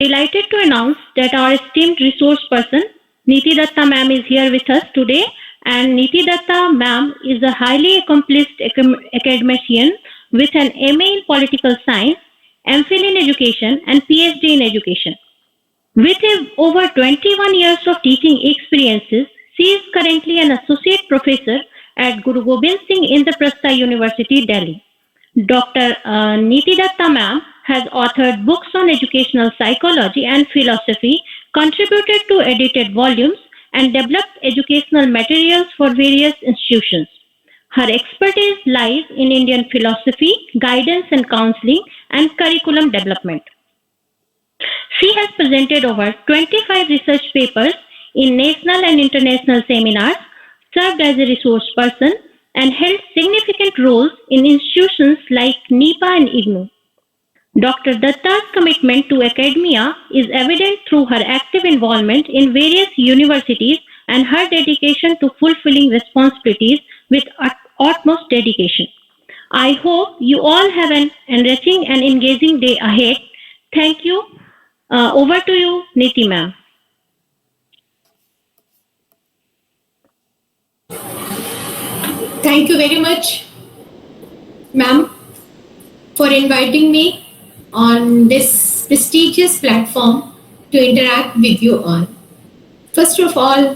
Delighted to announce that our esteemed resource person, Niti Datta ma'am, is here with us today. And Niti Datta ma'am is a highly accomplished academician with an MA in political science, MPhil in education, and PhD in education. With over 21 years of teaching experiences, she is currently an associate professor at Guru Gobind Singh Indraprastha University, Delhi. Dr. Niti Datta ma'am has authored books on educational psychology and philosophy, contributed to edited volumes, and developed educational materials for various institutions. Her expertise lies in Indian philosophy, guidance and counseling, and curriculum development. She has presented over 25 research papers in national and international seminars, served as a resource person, and held significant roles in institutions like NEPA and IGNOU. Dr. Datta's commitment to academia is evident through her active involvement in various universities and her dedication to fulfilling responsibilities with utmost dedication. I hope you all have an enriching and engaging day ahead. Thank you. Over to you, Niti ma'am. Thank you very much, ma'am, for inviting me on this prestigious platform to interact with you all. First of all,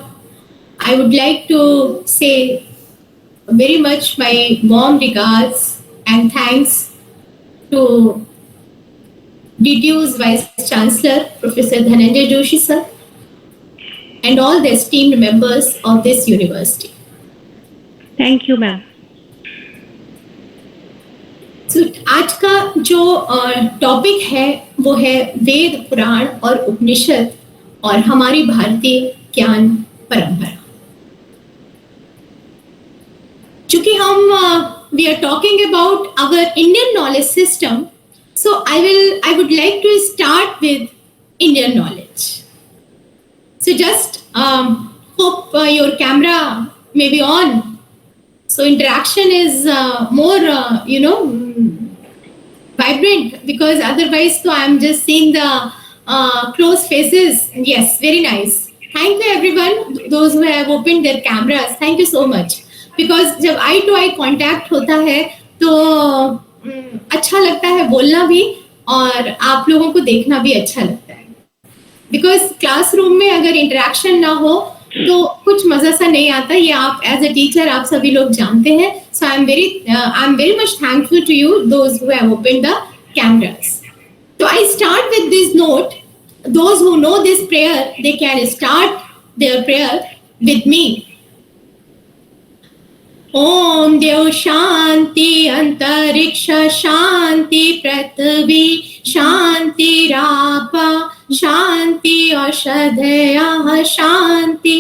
I would like to say very much my warm regards and thanks to DTU's Vice Chancellor, Professor Dhananjay Joshi sir, and all the esteemed members of this university. Thank you, ma'am. So, आज का जो topic है वो है वेद, पुराण और उपनिषद और हमारी भारतीय ज्ञान परंपरा. चूंकि हम we are talking about our Indian knowledge system, so I would like to start with Indian knowledge. So just hope your camera may be on. So interaction is more, vibrant, because otherwise, so I'm just seeing the closed faces. Yes, very nice. Thank you everyone, those who have opened their cameras. Thank you so much. Because जब eye to eye contact होता है तो अच्छा लगता है बोलना भी और आप लोगों को देखना भी अच्छा लगता है. Because क्लासरूम में अगर इंटरेक्शन ना हो तो कुछ मजा सा नहीं आता. ये आप एज अ टीचर आप सभी लोग जानते हैं. So I'm very much thankful to you, those who have opened the cameras. So I start with this note. Those who know this prayer, they can start their prayer with me. ओम देव शांति अंतरिक्ष शांति पृथ्वी शांति रापा शांति औषधयः शांति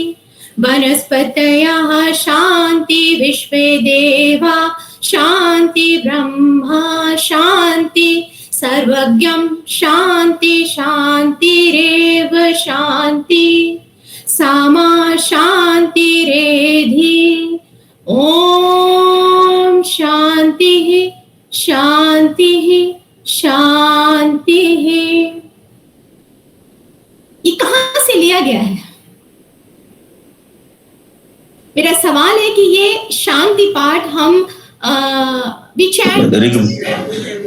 वनस्पतयः शांति विश्वे देवा शांति ब्रह्मा शांति सर्वज्ञं शांति शांतिरेव शांति सामा शांतिरेधि. ओम शांति शांति शांति. ये कहां से लिया गया है? मेरा सवाल है कि ये शांति पाठ हम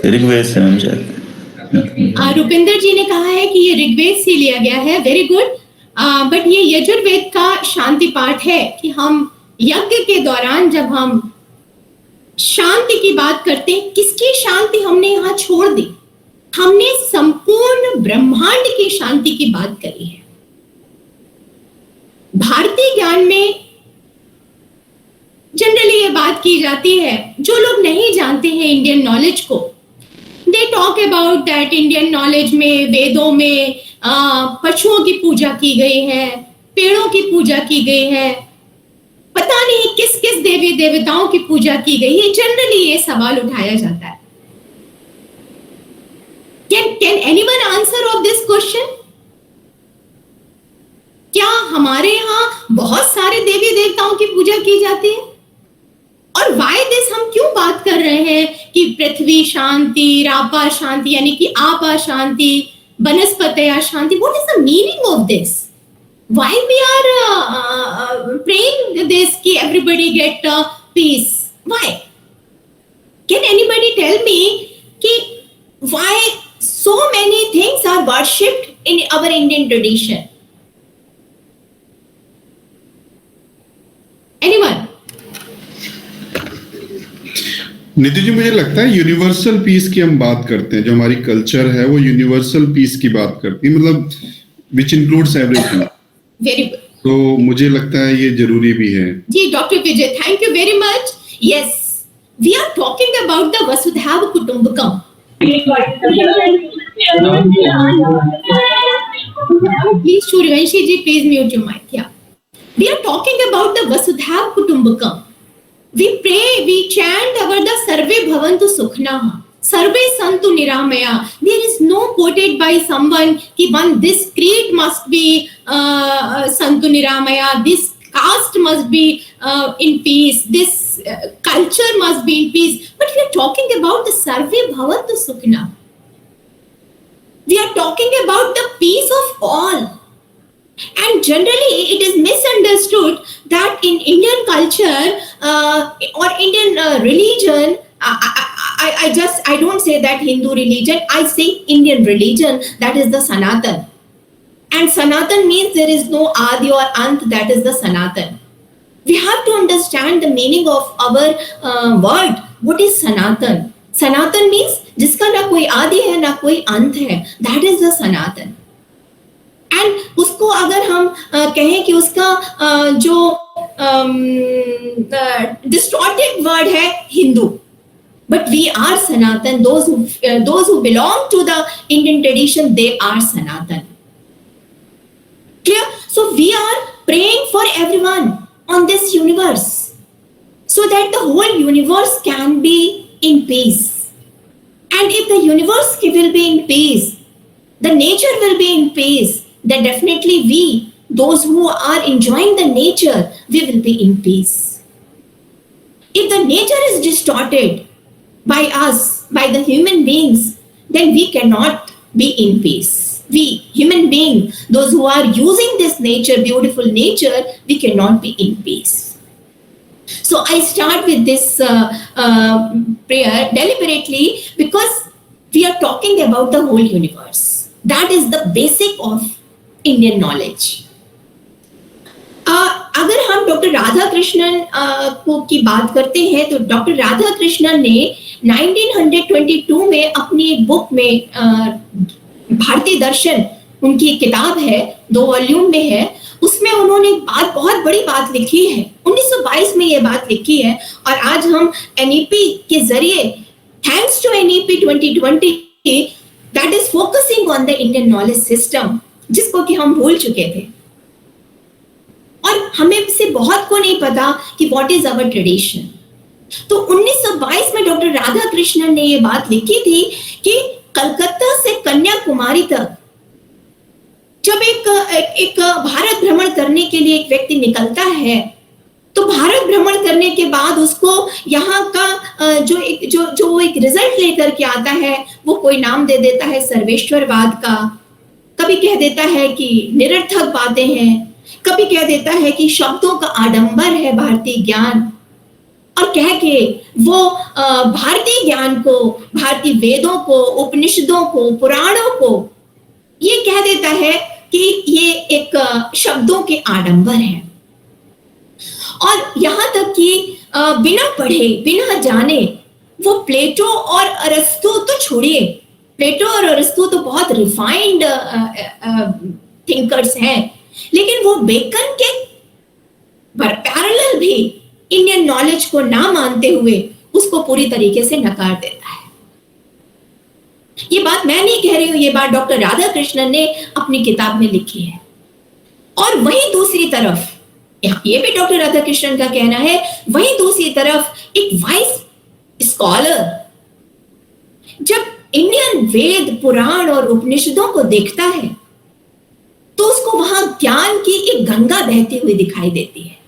ऋग्वेद से रुपिंदर जी ने कहा है कि ये ऋग्वेद से लिया गया है. Very good. बट ये यजुर्वेद का शांति पाठ है कि हम यज्ञ के दौरान जब हम शांति की बात करते हैं, किसकी शांति हमने यहां छोड़ दी? हमने संपूर्ण ब्रह्मांड की शांति की बात करी है. भारतीय ज्ञान में जनरली ये बात की जाती है, जो लोग नहीं जानते हैं इंडियन नॉलेज को, they talk about that Indian knowledge में वेदों में पशुओं की पूजा की गई है, पेड़ों की पूजा की गई है, पता नहीं किस किस देवी देवताओं की पूजा की गई है. जनरली ये सवाल उठाया जाता है. Can anyone answer of this question? क्या हमारे यहाँ बहुत सारे देवी देवताओं की पूजा की जाती है? और why this हम क्यों बात कर रहे हैं कि पृथ्वी शांति, रापा शांति यानी कि आपा शांति, Banaspataya Shanti. What is the meaning of this? Why we are praying this ki everybody get peace? Why? Can anybody tell me ki why so many things are worshipped in our Indian tradition? Anyone? Nidhi ji, मुझे लगता है universal peace की हम बात करते हैं, जो हमारी कल्चर है वो यूनिवर्सल पीस की बात करती है, मतलब which includes everything. Very good. तो मुझे लगता है ये जरूरी भी है। जी doctor Vijay, thank you very much. Yes, we are talking about the वसुधैव कुटुंबकम। Please Suryavanshi ji, please mute your mic. Yeah, we are talking about the Vasudhaiva Kutumbakam. We pray, we chant about the Sarve Bhavantu Sukhna, Sarve Santu Niramaya. There is no quoted by someone ki one this creed must be Santu Niramaya, this caste must be in peace, this culture must be in peace. But we are talking about the Sarve Bhavantu Sukhna. We are talking about the peace of all. And generally, it is misunderstood that in Indian culture or Indian religion, I don't say that Hindu religion, I say Indian religion, that is the Sanatan. And Sanatan means there is no Adi or Ant, that is the Sanatan. We have to understand the meaning of our word. What is Sanatan? Sanatan means जिसका ना कोई आदि है ना कोई अंत है, that is the Sanatan. And उसको अगर हम कहें कि उसका जो डिस्टॉर्टेड वर्ड है Hindu, but we are Sanatan. those who belong to the Indian tradition, they are Sanatan. Clear? So we are praying for everyone on this universe so that the whole universe can be in peace. And if the universe will be in peace, the nature will be in peace, then definitely we, those who are enjoying the nature, we will be in peace. If the nature is distorted by us, by the human beings, then we cannot be in peace. We, human beings, those who are using this nature, beautiful nature, we cannot be in peace. So I start with this prayer deliberately because we are talking about the whole universe. That is the basic of Indian knowledge. अगर हम doctor Radha Krishnan को की बात करते हैं तो doctor Radha Krishnan ने 1922 में अपनी एक बुक में भारतीय दर्शन, उनकी किताब है, 2 वॉल्यूम में है, उसमें उन्होंने बहुत बड़ी बात लिखी है। 1922 में ये बात लिखी है और आज हम NEP के जरिए, thanks to NEP 2020, that is focusing on the Indian knowledge system, जिसको कि हम भूल चुके थे और हमें से बहुत को नहीं पता कि व्हाट इज आवर ट्रेडिशन। तो 1922 में डॉक्टर राधा कृष्णन ने ये बात लिखी थी कि कलकत्ता से कन्याकुमारी तक जब एक भारत भ्रमण करने के लिए एक व्यक्ति निकलता है, तो भारत भ्रमण करने के बाद उसको यहाँ का जो एक रिजल्ट लेकर के आता है, वो कोई नाम दे देता है सर्वेश्वरवाद का, कभी कह देता है कि निरर्थक बातें हैं, कभी कह देता है कि शब्दों का आडंबर है भारतीय ज्ञान, और कह के वो भारतीय ज्ञान को, भारतीय वेदों को, उपनिषदों को, पुराणों को ये कह देता है कि ये एक शब्दों के आडंबर है। और यहाँ तक कि बिना पढ़े, बिना जाने वो प्लेटो और अरस्तु तो छोड़िए, प्लेटो और अरस्तु तो बहुत रिफाइंड थिंकर्स हैं, लेकिन वो बेकन के पैरेलल भी इंडियन नॉलेज को ना मानते हुए उसको पूरी तरीके से नकार देता है। ये बात मैं नहीं कह रही हूं, ये बात डॉक्टर राधा कृष्णन ने अपनी किताब में लिखी है। और वहीं दूसरी तरफ, ये भी डॉक्टर राधा कृष्णन का कहना है, वहीं दूसरी तरफ एक वाइस स्कॉलर जब इंडियन वेद, पुराण और उपनिषदों को देखता है तो उसको वहां ज्ञान की एक गंगा बहती हुई दिखाई देती है।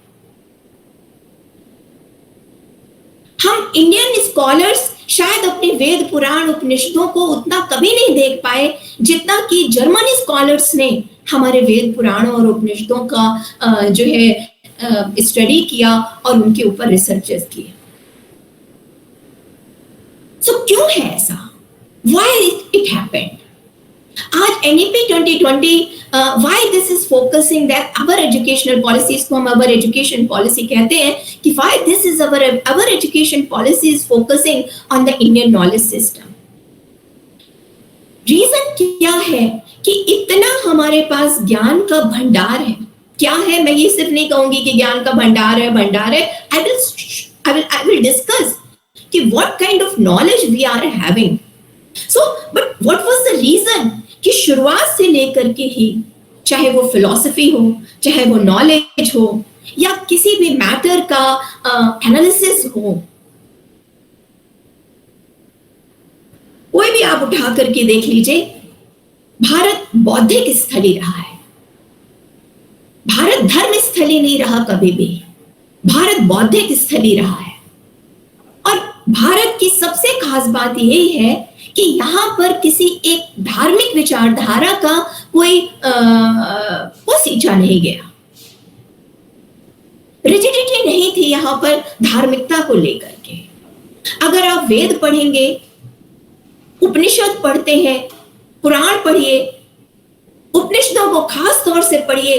हम इंडियन स्कॉलर्स शायद अपने वेद पुराण उपनिषदों को उतना कभी नहीं देख पाए जितना कि जर्मनी स्कॉलर्स ने हमारे वेद पुराणों और उपनिषदों का जो है स्टडी किया और उनके ऊपर रिसर्चेस किए। सो क्यों है ऐसा? Why it happened? आज NEP 2020 why this is focusing that our educational policies को हम our education policy कहते हैं कि why this is our education policy is focusing on the Indian knowledge system. Reason क्या है कि इतना हमारे पास ज्ञान का भंडार है। क्या है? मैं ये सिर्फ नहीं कहूंगी कि ज्ञान का भंडार है। I will discuss कि what kind of knowledge we are having. So, but what was the reason कि शुरुआत से लेकर के ही, चाहे वो फिलॉसफी हो, चाहे वो नॉलेज हो, या किसी भी मैटर का एनालिसिस हो, कोई भी आप उठा करके देख लीजिए, भारत बौद्धिक स्थली रहा है। भारत धर्म स्थली नहीं रहा कभी भी, भारत बौद्धिक स्थली रहा है। और भारत की सबसे खास बात यही है कि यहां पर किसी एक धार्मिक विचारधारा का कोई सींचा नहीं गया, रिजिडिटी नहीं थी यहां पर धार्मिकता को लेकर के। अगर आप वेद पढ़ेंगे, उपनिषद पढ़ते हैं, पुराण पढ़िए, उपनिषदों को खास तौर से पढ़िए,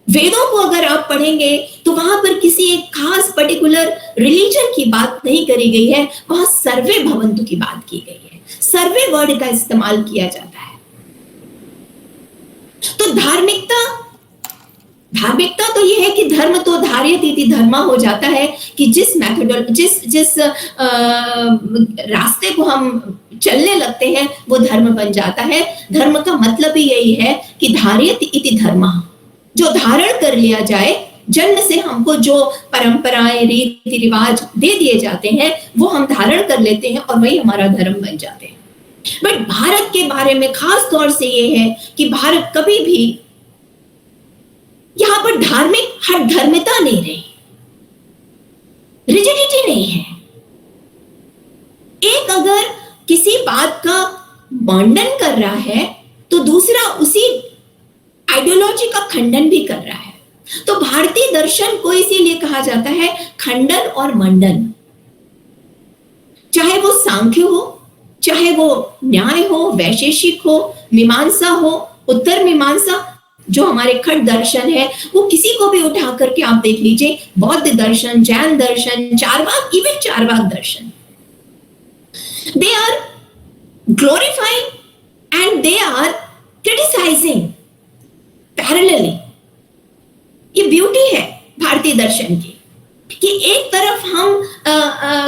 वेदों को अगर आप पढ़ेंगे तो वहां पर किसी एक खास पर्टिकुलर रिलीजन की बात नहीं करी गई है, वहां सर्वे भवन्तु की बात की गई है, सर्वे वर्ड का इस्तेमाल किया जाता है। तो धार्मिकता तो यह है कि धर्म तो धार्यतीति धर्मा हो जाता है कि जिस रास्ते को हम चलने लगते हैं वो धर्म बन जाता है। धर्म का मतलब ही यही है कि धार्यतीति धर्मा, जो धारण कर लिया जाए, जन्म से हमको जो परंपराएं रीति रिवाज दे दिए जाते हैं वो हम धारण कर लेते हैं और वही हमारा धर्म बन जाते हैं। बट भारत के बारे में खास तौर से ये है कि भारत कभी भी यहां पर धार्मिक हर धर्मिता नहीं रही, रिजिडिटी नहीं है। एक अगर किसी बात का खंडन कर रहा है तो दूसरा उसी आइडियोलॉजी का खंडन भी कर रहा है। तो भारतीय दर्शन को इसीलिए कहा जाता है खंडन और मंडन। चाहे वो सांख्य हो, चाहे वो न्याय हो, वैशेषिक हो, मीमांसा हो, उत्तर मीमांसा, जो हमारे खट दर्शन है, वो किसी को भी उठा करके आप देख लीजिए, बौद्ध दर्शन, जैन दर्शन, चारवाक, इवन चारवाक दर्शन, they are glorifying and they are criticizing parallelly। ये ब्यूटी है भारतीय दर्शन की कि एक तरफ हम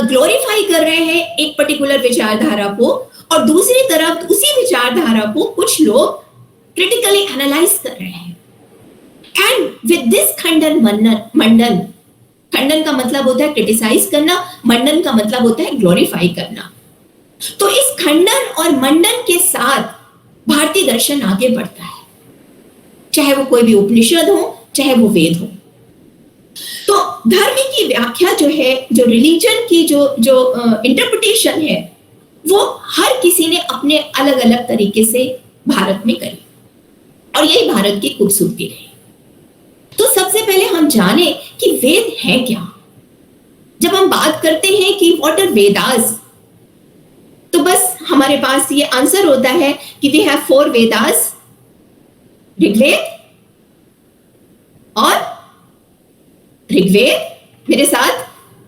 ग्लोरीफाई कर रहे हैं एक पर्टिकुलर विचारधारा को और दूसरी तरफ उसी विचारधारा को कुछ लोग क्रिटिकली एनालाइज कर रहे हैं। एंड विद दिस खंडन मंडन, खंडन का मतलब होता है क्रिटिसाइज करना, मंडन का मतलब होता है ग्लोरीफाई करना। तो इस खंडन और मंडन के साथ भारतीय दर्शन आगे बढ़ता है, चाहे वो कोई भी उपनिषद हो, चाहे वो वेद हो। तो धर्म की व्याख्या जो है, जो रिलीजन की जो इंटरप्रिटेशन है, वो हर किसी ने अपने अलग अलग तरीके से भारत में करी और यही भारत की खूबसूरती रही। तो सबसे पहले हम जाने कि वेद है क्या। जब हम बात करते हैं कि व्हाट आर वेदास, तो बस हमारे पास ये आंसर होता है कि वी हैव 4 वेदास, ऋग्वेद और ऋग्वेद, मेरे साथ,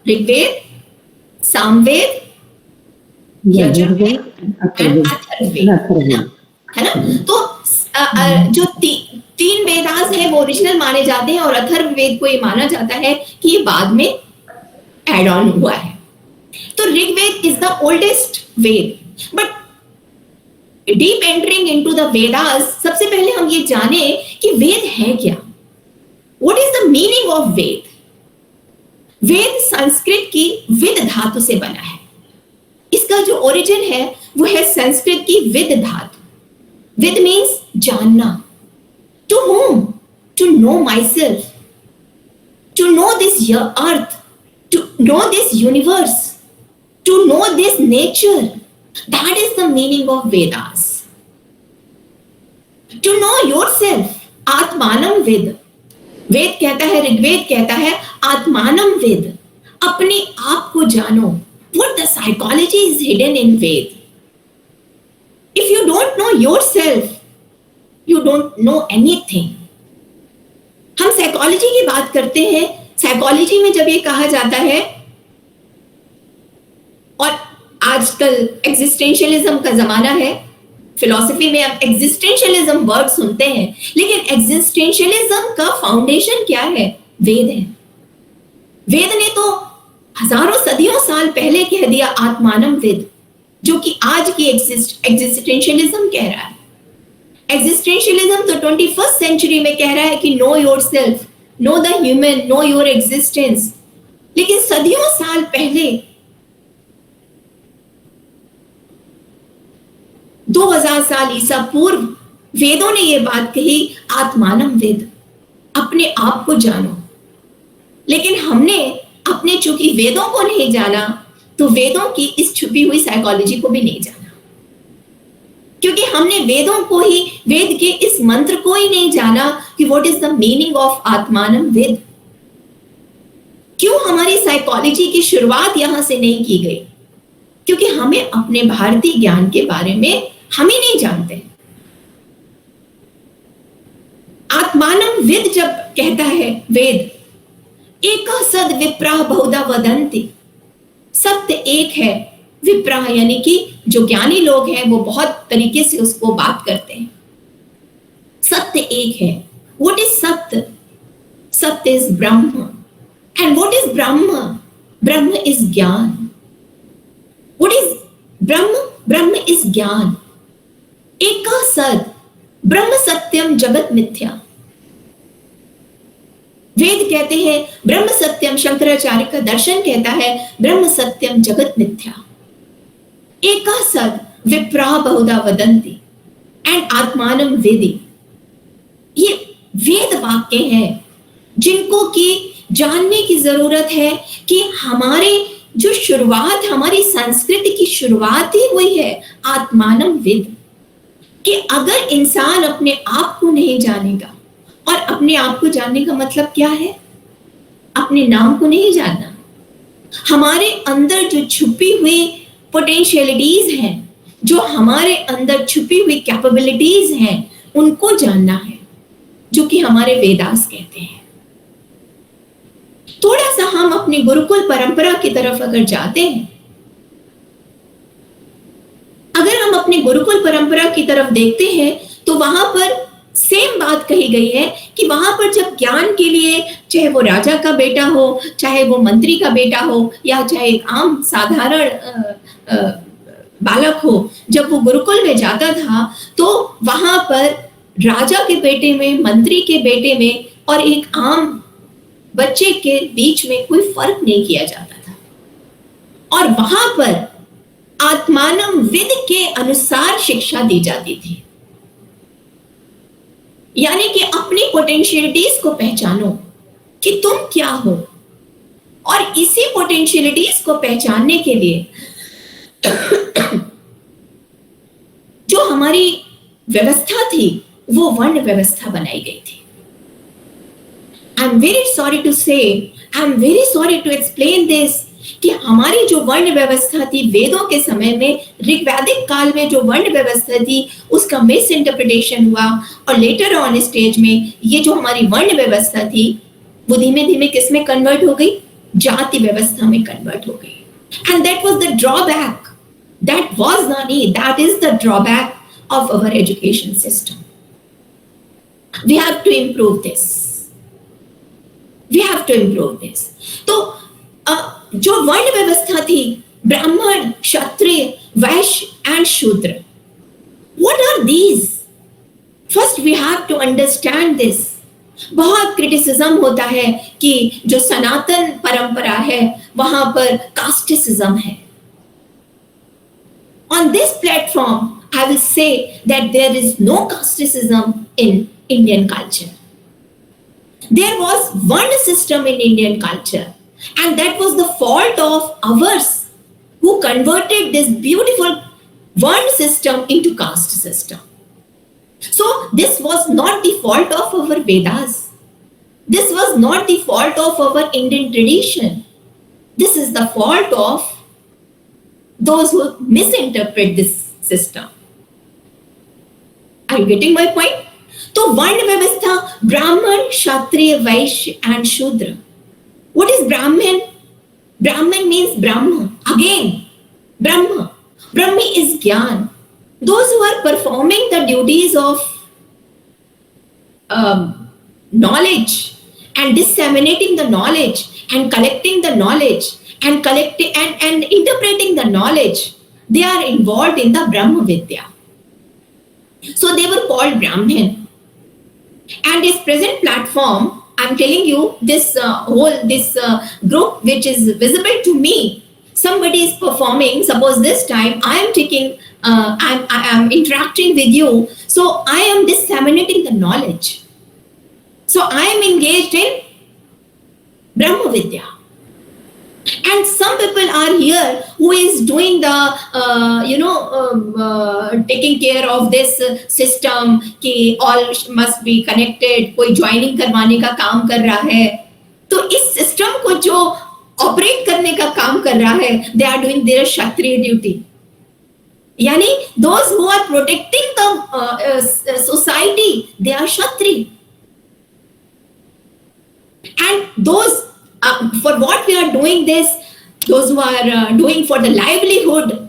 ऋग्वेद, सामवेद, यजुर्वेद एंड अथर्ववेद, है ना। तो जो 3 वेदास है वो ओरिजिनल माने जाते हैं और अथर्ववेद को ये माना जाता है कि ये बाद में एड ऑन हुआ है। तो Rigveda is the oldest Veda. But deep entering into the Vedas, सबसे पहले हम ये जाने कि वेद है क्या। What is the meaning of Veda? Veda Sanskrit की विद धातु से बना है। इसका जो ओरिजिन है वो है संस्कृत की विद धातु। विद मीन्स जानना। To whom? To know myself, to know this earth, to know this universe, to know this nature. That is the meaning of Vedas. To know yourself, आत्मानम वेद. वेद कहता है, ऋग्वेद कहता है आत्मानम वेद, अपने आप को जानो. What the psychology is hidden in Ved. If you don't know yourself, you don't know anything. हम psychology की बात करते हैं. साइकोलॉजी में जब ये कहा जाता है, और आजकल एग्जिस्टेंशियलिज्म का जमाना है, फिलॉसफी में आप एग्जिस्टेंशियलिज्म वर्ड सुनते हैं, लेकिन एग्जिस्टेंशियलिज्म का फाउंडेशन क्या है? वेद है. वेद ने तो हजारों सदियों साल पहले कह दिया आत्मानम वेद, जो कि आज की एग्जिस्टेंशियलिज्म कह रहा है. एग्जिस्टेंशियलिज्म तो 21st सेंचुरी में कह रहा है कि no yourself, know the human, know your existence. लेकिन सदियों साल पहले 2000 साल ईसा पूर्व वेदों ने यह बात कही, आत्मानम वेद, अपने आप को जानो. लेकिन हमने अपने चूंकि वेदों को नहीं जाना, तो वेदों की इस छुपी हुई साइकोलॉजी को भी नहीं जाना. क्योंकि हमने वेदों को ही, वेद के इस मंत्र को ही नहीं जाना कि what is the meaning of आत्मानम वेद. क्यों हमारी साइकोलॉजी की शुरुआत यहां से नहीं की गई? क्योंकि हमें अपने भारतीय ज्ञान के बारे में हम ही नहीं जानते. आत्मानम वेद जब कहता है वेद, एक सद विप्रा बहुधा वदंती, सत्य एक है, विप्रा यानी कि जो ज्ञानी लोग हैं वो बहुत तरीके से उसको बात करते हैं. सत्य एक है. व्हाट इज सत्य? सत्य is Brahma. And what is Brahma? Brahma is ज्ञान. What is Brahma? Brahma is ज्ञान. एक सद, ब्रह्म सत्यम जगत मिथ्या. वेद कहते हैं ब्रह्म सत्यम, शंकराचार्य का दर्शन कहता है ब्रह्म सत्यम जगत मिथ्या. एक सद विप्रा बहुधा वदंती एंड आत्मानम वेदी. ये वेद वाक्य हैं जिनको कि जानने की जरूरत है कि हमारे जो शुरुआत, हमारी संस्कृति की शुरुआत ही हुई है आत्मानम वेद. कि अगर इंसान अपने आप को नहीं जानेगा, और अपने आप को जानने का मतलब क्या है? अपने नाम को नहीं जानना. हमारे अंदर जो छुपी हुई पोटेंशियलिटीज हैं, जो हमारे अंदर छुपी हुई कैपेबिलिटीज हैं, उनको जानना है, जो कि हमारे वेदास कहते हैं. थोड़ा सा हम अपनी गुरुकुल परंपरा की तरफ अगर जाते हैं, अगर हम अपनी गुरुकुल परंपरा की तरफ देखते हैं, तो वहां पर सेम बात कही गई है कि वहां पर जब ज्ञान के लिए, चाहे वो राजा का बेटा हो, चाहे वो मंत्री का बेटा हो, या चाहे एक आम साधारण बालक हो, जब वो गुरुकुल में जाता था, तो वहां पर राजा के बेटे में, मंत्री के बेटे में और एक आम बच्चे के बीच में कोई फर्क नहीं किया जाता था. और वहां पर आत्मानम वेद के अनुसार शिक्षा दी जाती थी. यानी कि अपनी पोटेंशियलिटीज को पहचानो कि तुम क्या हो, और इसी पोटेंशियलिटीज को पहचानने के लिए जो हमारी व्यवस्था थी, वो वर्ण व्यवस्था बनाई गई थी. I am very sorry to say, I am very sorry to explain this, कि हमारी जो वर्ण व्यवस्था थी वेदों के समय में, ऋग्वैदिक काल में जो वर्ण व्यवस्था थी, उसका मिस इंटरप्रिटेशन हुआ, और लेटर ऑन स्टेज में ये जो हमारी वर्ण व्यवस्था थी, वो धीमे धीमे किस में कन्वर्ट हो गई? जाति व्यवस्था में कन्वर्ट हो गई. And that was the drawback. That was नहीं, that is the drawback of our education system. We have to improve this. We have to improve this. तो जो वर्ण व्यवस्था थी, ब्राह्मण, क्षत्रिय, Vaishya and Shudra, what are these? First we have to understand this. बहुत criticism होता है कि जो सनातन परंपरा है वहां पर कास्टिसिज्म है. On this platform I will say that there is no casteism in Indian culture. There was वर्ण system in Indian culture. And that was the fault of ours, who converted this beautiful Varn system into caste system. So this was not the fault of our Vedas. This was not the fault of our Indian tradition. This is the fault of those who misinterpret this system. Are you getting my point? So Varna Vyavastha, Brahman, Kshatriya, Vaishya and Shudra. What is Brahman? Brahman means Brahma. Again, Brahma. Brahmi is Gyan. Those who are performing the duties of knowledge and disseminating the knowledge and collecting the knowledge and collecting and interpreting the knowledge, they are involved in the Brahma Vidya. So they were called Brahmin. And this present platform, I'm telling you, this group which is visible to me, somebody is performing. Suppose this time I am taking, I am interacting with you. So I am disseminating the knowledge. So I am engaged in Brahma Vidya. And some people are here who is doing the, taking care of this system कि all must be connected, कोई joining करवाने का काम कर रहा है. तो इस system को जो operate करने का काम कर रहा है, they are doing their Kshatriya duty. यानी those who are protecting the society, they are Kshatri. And those for what we are doing this, those who are doing for the livelihood,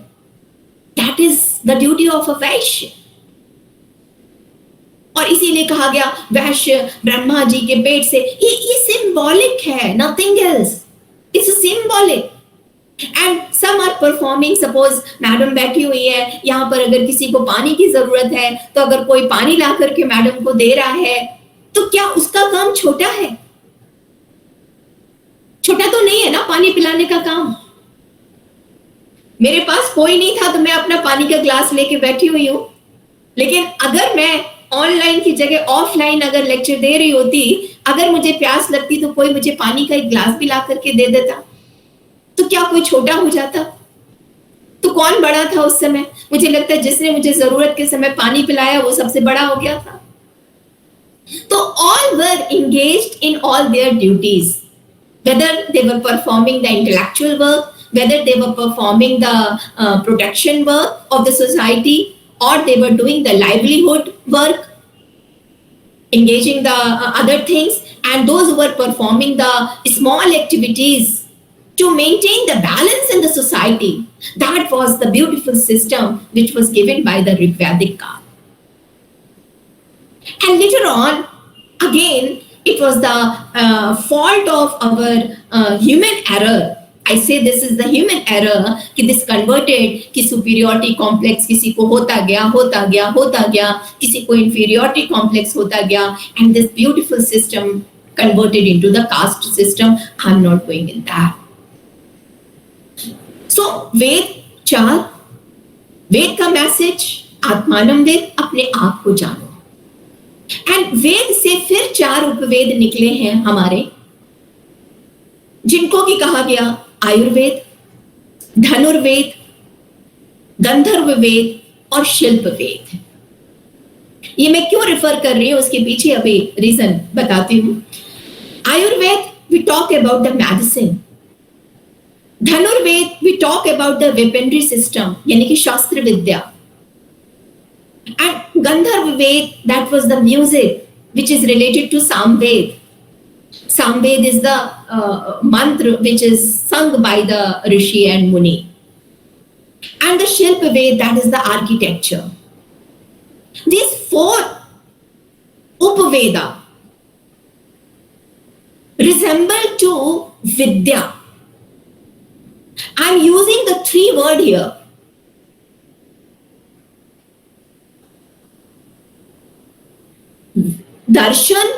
that is the duty of a Vaishya. और इसीलिए कहा गया वैश्य ब्रह्मा जी के पेट से, ये symbolic है, nothing else. It's a symbolic. And some are performing. Suppose madam बैठी हुई है, यहाँ पर अगर किसी को पानी की जरूरत है, तो अगर कोई पानी ला करके मैडम को दे रहा है, तो क्या उसका काम छोटा है? छोटा तो नहीं है ना पानी पिलाने का काम. मेरे पास कोई नहीं था तो मैं अपना पानी का ग्लास लेके बैठी हुई हूं. लेकिन अगर मैं ऑनलाइन की जगह ऑफलाइन अगर लेक्चर दे रही होती, अगर मुझे प्यास लगती तो कोई मुझे पानी का एक ग्लास भी ला करके दे देता, तो क्या कोई छोटा हो जाता? तो कौन बड़ा था उस समय? मुझे लगता है जिसने मुझे जरूरत के समय पानी पिलाया वो सबसे बड़ा हो गया था. तो all were engaged in all their duties. Whether they were performing the intellectual work, whether they were performing the protection work of the society, or they were doing the livelihood work, engaging the other things, and those who were performing the small activities to maintain the balance in the society. That was the beautiful system which was given by the Rigvedic God. And later on, again, it was the fault of our human error. I say this is the human error कि this converted कि superiority complex किसी को होता गया, किसी को inferiority complex होता गया, and this beautiful system converted into the caste system. I'm not going in that. So वेद 4, वेद का मैसेज आत्मानम वेद, अपने आप को जानो. एंड वेद से फिर 4 उपवेद निकले हैं हमारे, जिनको की कहा गया आयुर्वेद, धनुर्वेद, गंधर्व वेद और शिल्प वेद. ये मैं क्यों रेफर कर रही हूं उसके पीछे अभी रीजन बताती हूं. Ayurveda we talk about the medicine, Dhanurveda we talk about the weaponry system यानी कि शस्त्र विद्या, and Gandharva Ved, that was the music which is related to Samved. Samved is the mantra which is sung by the Rishi and Muni. And the Shilpa Ved, that is the architecture. These 4 Upaveda resemble to Vidya. I am using the 3 words here. दर्शन,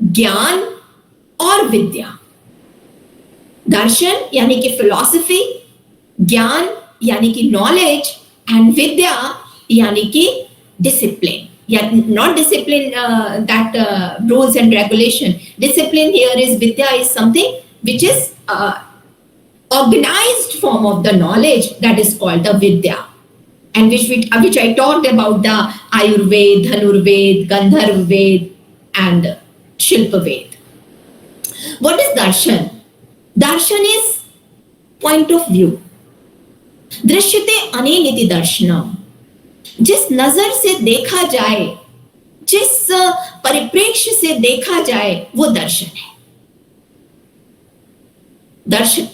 ज्ञान और विद्या. दर्शन यानी कि philosophy, ज्ञान यानी कि knowledge, and विद्या यानी कि discipline. या not discipline that rules and regulation. Discipline here is, Vidya is something which is organized form of the knowledge that is called the Vidya, and which I talked about the Ayurveda, Dhanurveda, Gandharvveda, and Shilpaveda. What is darshan? Darshan is point of view. दृश्यते अनेनिति दर्शनम, जिस नजर से देखा जाए, जिस परिप्रेक्ष्य से देखा जाए, वो दर्शन है।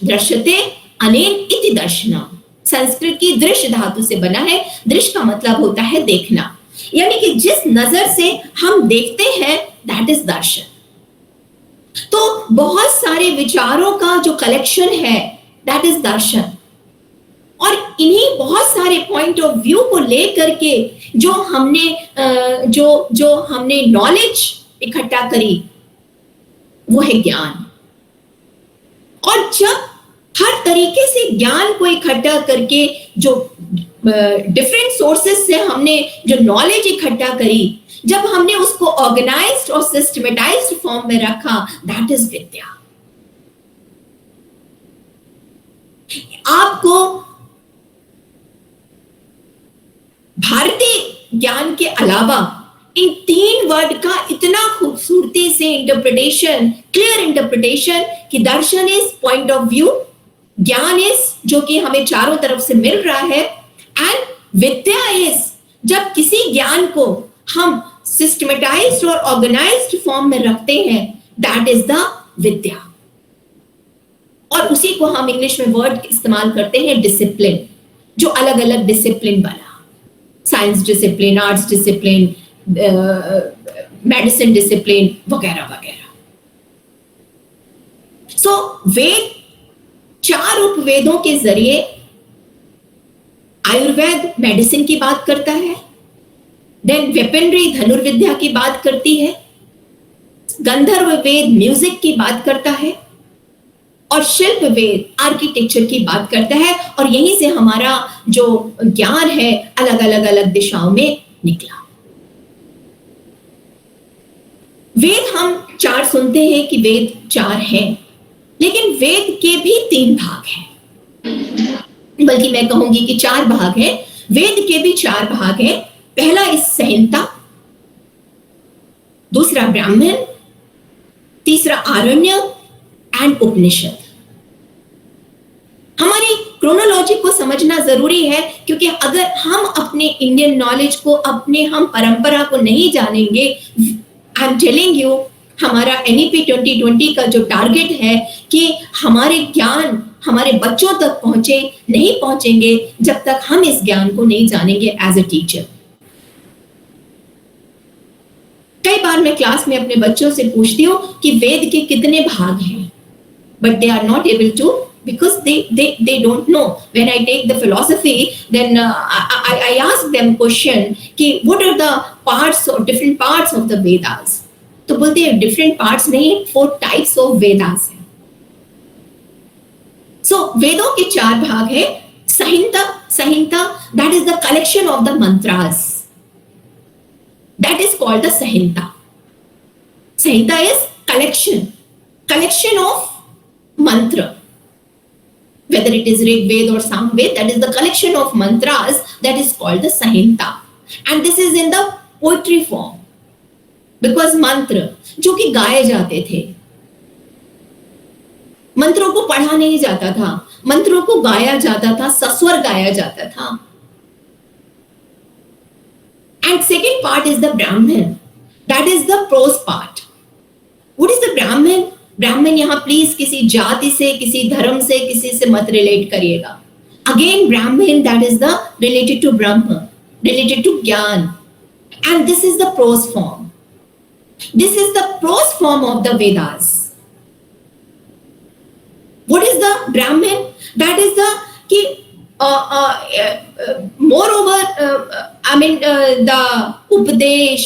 दृश्यते अनेन इति दर्शनम, संस्कृत की दृश्य धातु से बना है। दृश्य का मतलब होता है देखना, यानी कि जिस नजर से हम देखते हैं, दैट इज दर्शन। तो बहुत सारे विचारों का जो कलेक्शन है, दैट इज दर्शन। और इन्हीं बहुत सारे पॉइंट ऑफ व्यू को लेकर के जो हमने नॉलेज इकट्ठा करी, वो है ज्ञान। और जब हर तरीके से ज्ञान को इकट्ठा करके जो डिफरेंट सोर्सेस से हमने जो नॉलेज इकट्ठा करी, जब हमने उसको ऑर्गेनाइज्ड और सिस्टमेटाइज्ड फॉर्म में रखा, दैट इज विद्या। आपको भारतीय ज्ञान के अलावा इन 3 वर्ड का इतना खूबसूरती से इंटरप्रिटेशन, क्लियर इंटरप्रिटेशन कि दर्शन इज पॉइंट ऑफ व्यू, ज्ञान इज जो कि हमें चारों तरफ से मिल रहा है, एंड विद्या इज जब किसी ज्ञान को हम सिस्टमेटाइज्ड और ऑर्गेनाइज्ड फॉर्म में रखते हैं, दैट इज द विद्या। और उसी को हम इंग्लिश में वर्ड इस्तेमाल करते हैं डिसिप्लिन, जो अलग अलग डिसिप्लिन बना, science discipline, arts discipline, medicine discipline वगैरह वगैरह। सो वेद 4 उपवेदों के जरिए आयुर्वेद मेडिसिन की बात करता है, देन वेपनरी धनुर्विद्या की बात करती है, गंधर्व वेद म्यूजिक की बात करता है, और शिल्प वेद आर्किटेक्चर की बात करता है। और यहीं से हमारा जो ज्ञान है अलग अलग दिशाओं में निकला। वेद हम 4 सुनते हैं कि वेद 4 हैं, लेकिन वेद के भी 3 भाग हैं, बल्कि मैं कहूंगी कि 4 भाग हैं। वेद के भी 4 भाग हैं। पहला इस संहिता, दूसरा ब्राह्मण, तीसरा आरण्य एंड उपनिषद। हमारी क्रोनोलॉजी को समझना जरूरी है, क्योंकि अगर हम अपने इंडियन नॉलेज को, हम परंपरा को नहीं जानेंगे, आई एम टेलिंग यू, हमारा NEP 2020 का जो टारगेट है कि हमारे ज्ञान हमारे बच्चों तक नहीं पहुंचेंगे जब तक हम इस ज्ञान को नहीं जानेंगे एज ए टीचर। कई बार मैं क्लास में अपने बच्चों से पूछती हूँ कि वेद के कितने भाग हैं, but they are not able to, because they don't know. When I take the philosophy, then I ask them question कि what are the parts or different parts of the Vedas? तो बोलते हैं different parts नहीं, 4 types of Vedas हैं। So वेदों के 4 भाग हैं। संहिता that is the collection of the mantras, that is called the Samhita. Samhita is collection of mantra, whether it is Rig Veda or Samveda, that is the collection of mantras, that is called the Sahinta, and this is in the poetry form, because mantra जो कि गाए जाते थे, मंत्रों को पढ़ा नहीं जाता था, मंत्रों को गाया जाता था, सस्वर गाया जाता था। And second part is the Brahman, that is the prose part. What is the Brahman? ब्राह्मण यहाँ प्लीज किसी जाति से, किसी धर्म से, किसी से मत रिलेट करिएगा। Again Brahmana that is the related to Brahma, related to gyan, and this is the prose form. This is the prose form of the Vedas. What is the Brahmana? That is the कि moreover, the upadesh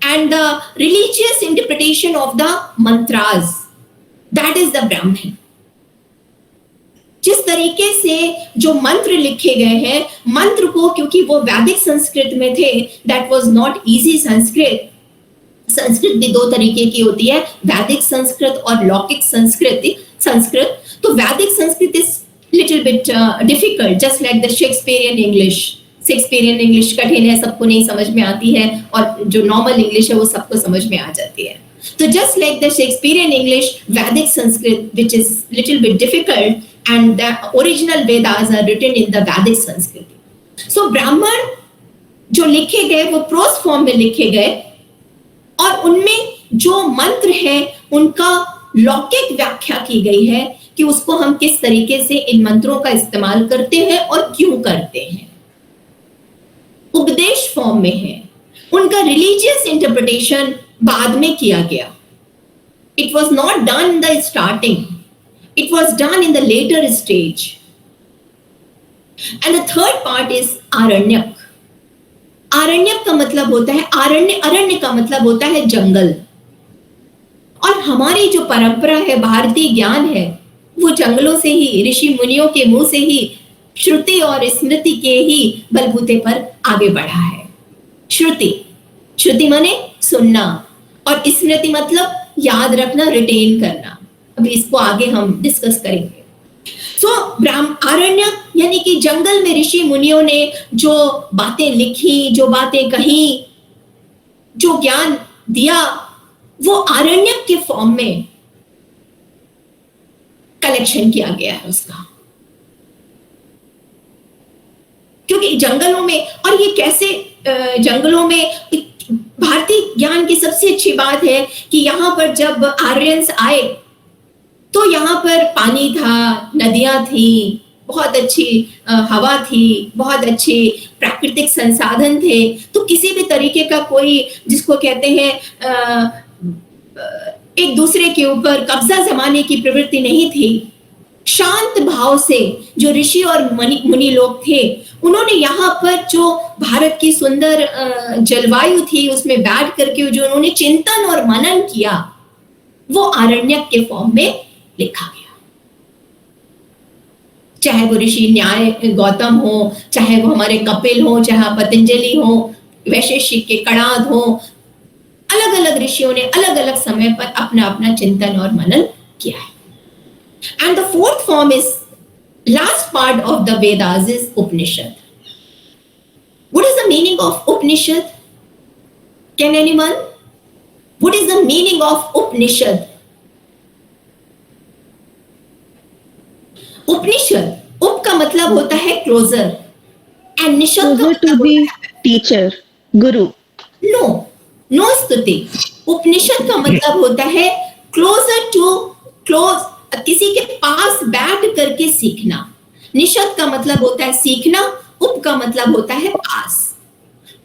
and the religious interpretation of the mantras, that is the Brahman. जिस तरीके से जो मंत्र लिखे गए हैं, मंत्र को क्योंकि वो वैदिक संस्कृत में थे, that was not easy Sanskrit. Sanskrit भी 2 तरीके की होती है, वैदिक संस्कृत और लौकिक संस्कृत। तो वैदिक Sanskrit is little bit difficult, just like the Shakespearean English. Shakespearean English कठिन है, सबको नहीं समझ में आती है, और जो नॉर्मल इंग्लिश है वो सबको समझ में आ जाती है. तो just like the Shakespearean English, वैदिक Sanskrit which is little bit difficult, and the original Vedas are written in the Vedic Sanskrit. So ब्राह्मण जो लिखे गए वो प्रोस फॉर्म में लिखे गए, और उनमें जो मंत्र है उनका लौकिक व्याख्या की गई है कि उसको हम किस तरीके से इन मंत्रों का इस्तेमाल करते हैं और क्यों करते हैं. उपदेश फॉर्म में है. उनका रिलीजियस इंटरप्रिटेशन बाद में किया गया. It was not done in the starting, it was done in the later stage. And the third part is Aranyaka. Aranyaka का मतलब होता है अरण्य का मतलब होता है जंगल. और हमारी जो परंपरा है, भारतीय ज्ञान है, वो जंगलों से ही, ऋषि मुनियों के मुंह से ही, श्रुति और स्मृति के ही बलबूते पर आगे बढ़ा है. श्रुति माने सुनना, और स्मृति मतलब याद रखना, रिटेन करना. अभी इसको आगे हम डिस्कस करेंगे. सो आरण्य यानी कि जंगल में ऋषि मुनियों ने जो बातें लिखी, जो बातें कही, जो ज्ञान दिया, वो आरण्यक के फॉर्म में कलेक्शन किया गया है उसका. क्योंकि जंगलों में, और ये कैसे जंगलों में, भारतीय ज्ञान की सबसे अच्छी बात है कि यहाँ पर जब आर्यंस आए तो यहाँ पर पानी था, नदियां थी, बहुत अच्छी हवा थी, बहुत अच्छे प्राकृतिक संसाधन थे. तो किसी भी तरीके का कोई, जिसको कहते हैं एक दूसरे के ऊपर कब्जा जमाने की प्रवृत्ति नहीं थी. शांत भाव से जो ऋषि और मुनि लोग थे, उन्होंने यहाँ पर जो भारत की सुंदर जलवायु थी उसमें बैठ करके जो उन्होंने चिंतन और मनन किया, वो आरण्यक के फॉर्म में लिखा गया. चाहे वो ऋषि न्याय गौतम हो, चाहे वो हमारे कपिल हो, चाहे पतंजलि हो, वैशेषिक के कणाद हो, अलग अलग ऋषियों ने अलग अलग समय पर अपना अपना चिंतन और मनन किया है. And the fourth form is, last part of the Vedas is Upanishad. What is the meaning of Upanishad? Can anyone? What is the meaning of Upanishad? Upanishad, up का मतलब होता है closer, and nishad का to be teacher, guru. No स्तुति. उपनिषद का मतलब होता है closer to close, किसी के पास बैठ करके सीखना. निषद का मतलब होता है सीखना, उप का मतलब होता है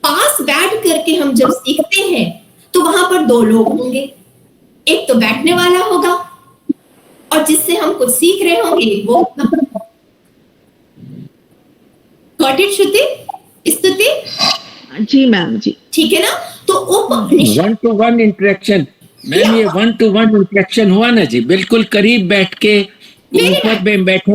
पास बैठ करके हम जब सीखते हैं तो वहां पर दो लोग होंगे. एक तो बैठने वाला होगा और जिससे हम कुछ सीख रहे होंगे वो होगा. गॉट इट श्रुति? स्तुति? जी मैम जी. ठीक है ना. तो one two one interaction ma'am, ये 1-to-1 इंटरेक्शन हुआ ना जी, बिल्कुल करीब बैठ के, ऊपर में बैठे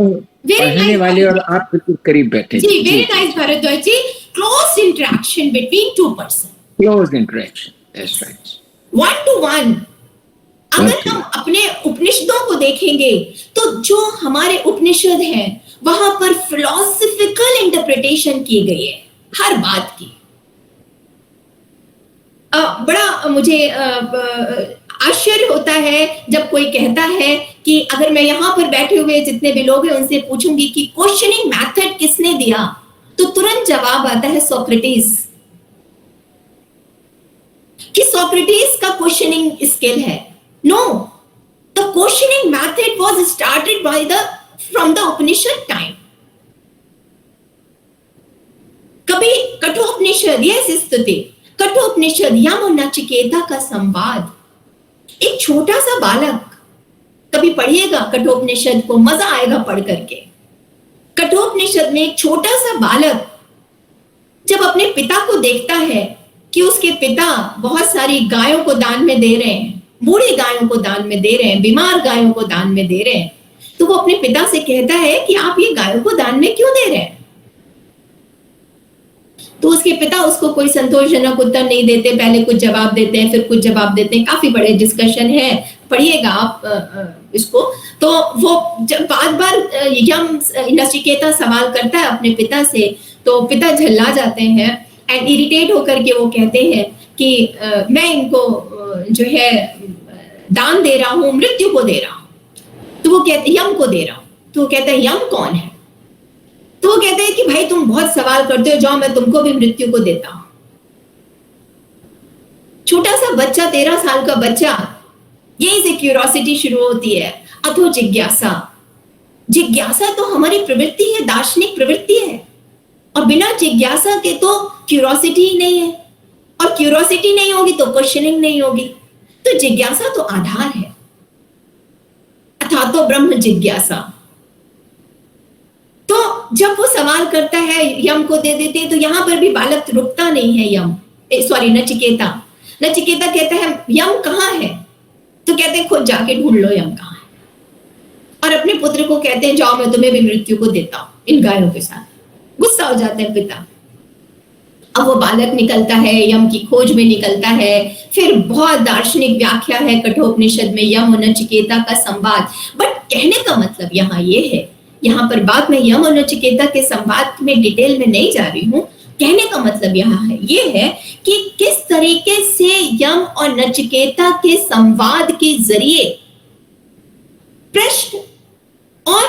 पढ़ने वाले और आप बिल्कुल करीब बैठे. जी, very nice Bharadwaj ji. Close interaction between two person. Close interaction, that's right. 1-to-1. अगर हम अपने उपनिषदों को देखेंगे तो जो हमारे उपनिषद हैं वहां पर फिलोसॉफिकल इंटरप्रिटेशन की गई है हर बात की. बड़ा मुझे आश्चर्य होता है जब कोई कहता है कि अगर मैं यहाँ पर बैठे हुए जितने भी लोग हैं उनसे पूछूंगी कि क्वेश्चनिंग मेथड किसने दिया, तो तुरंत जवाब आता है सोक्रेटिस. कि सोक्रेटिस का क्वेश्चनिंग स्किल है. No, the questioning method was started by from the Upanishad time. कभी कठोपनिषद, यस स्तुति, कठोपनिषद यम और नचिकेता का संवाद. एक छोटा सा बालक, कभी पढ़िएगा कठोपनिषद को, मजा आएगा पढ़ करके. कठोपनिषद में एक छोटा सा बालक जब अपने पिता को देखता है कि उसके पिता बहुत सारी गायों को दान में दे रहे हैं, बूढ़ी गायों को दान में दे रहे हैं, बीमार गायों को दान में दे रहे हैं, तो वो अपने पिता से कहता है कि आप ये गायों को दान में क्यों दे रहे हैं. तो उसके पिता उसको कोई संतोषजनक उत्तर नहीं देते, पहले कुछ जवाब देते हैं, फिर कुछ जवाब देते हैं. काफी बड़े डिस्कशन है, पढ़िएगा आप इसको। तो वो जब बार यम नचिकेता सवाल करता है अपने पिता से, तो पिता झल्ला जाते हैं एंड इरिटेट होकर के वो कहते हैं कि मैं इनको जो है दान दे रहा हूं, मृत्यु को दे रहा हूं। तो वो कहते यम को दे रहा हूं। तो वो कहते हैं यम कौन है? तो वो कहते हैं कि भाई तुम बहुत सवाल करते हो, जाओ मैं तुमको भी मृत्यु को देता हूं। छोटा सा बच्चा, 13 साल का बच्चा, यही से क्यूरोसिटी शुरू होती है। अथो जिज्ञासा। जिज्ञासा तो हमारी प्रवृत्ति है, दार्शनिक प्रवृत्ति है, और बिना जिज्ञासा के तो क्यूरोसिटी ही नहीं है, और क्यूरोसिटी नहीं होगी तो क्वेश्चनिंग नहीं होगी। तो जिज्ञासा तो आधार है। अथा तो ब्रह्म जिज्ञासा। तो जब वो सवाल करता है, यम को दे देते हैं, तो यहां पर भी बालक रुकता नहीं है। नचिकेता कहता है यम कहाँ है? तो कहते हैं खुद जाके ढूंढ लो यम कहाँ है, और अपने पुत्र को कहते हैं जाओ मैं तुम्हें भी मृत्यु को देता हूं इन गायों के साथ। गुस्सा हो जाते हैं पिता। अब वो बालक निकलता है, यम की खोज में निकलता है। फिर बहुत दार्शनिक व्याख्या है कठोपनिषद में यम और नचिकेता का संवाद। बट कहने का मतलब यहाँ ये है, यहाँ पर बात मैं यम और नचिकेता के संवाद में डिटेल में नहीं जा रही हूँ। कहने का मतलब यहाँ है ये है कि किस तरीके से यम और नचिकेता के संवाद के जरिए प्रश्न और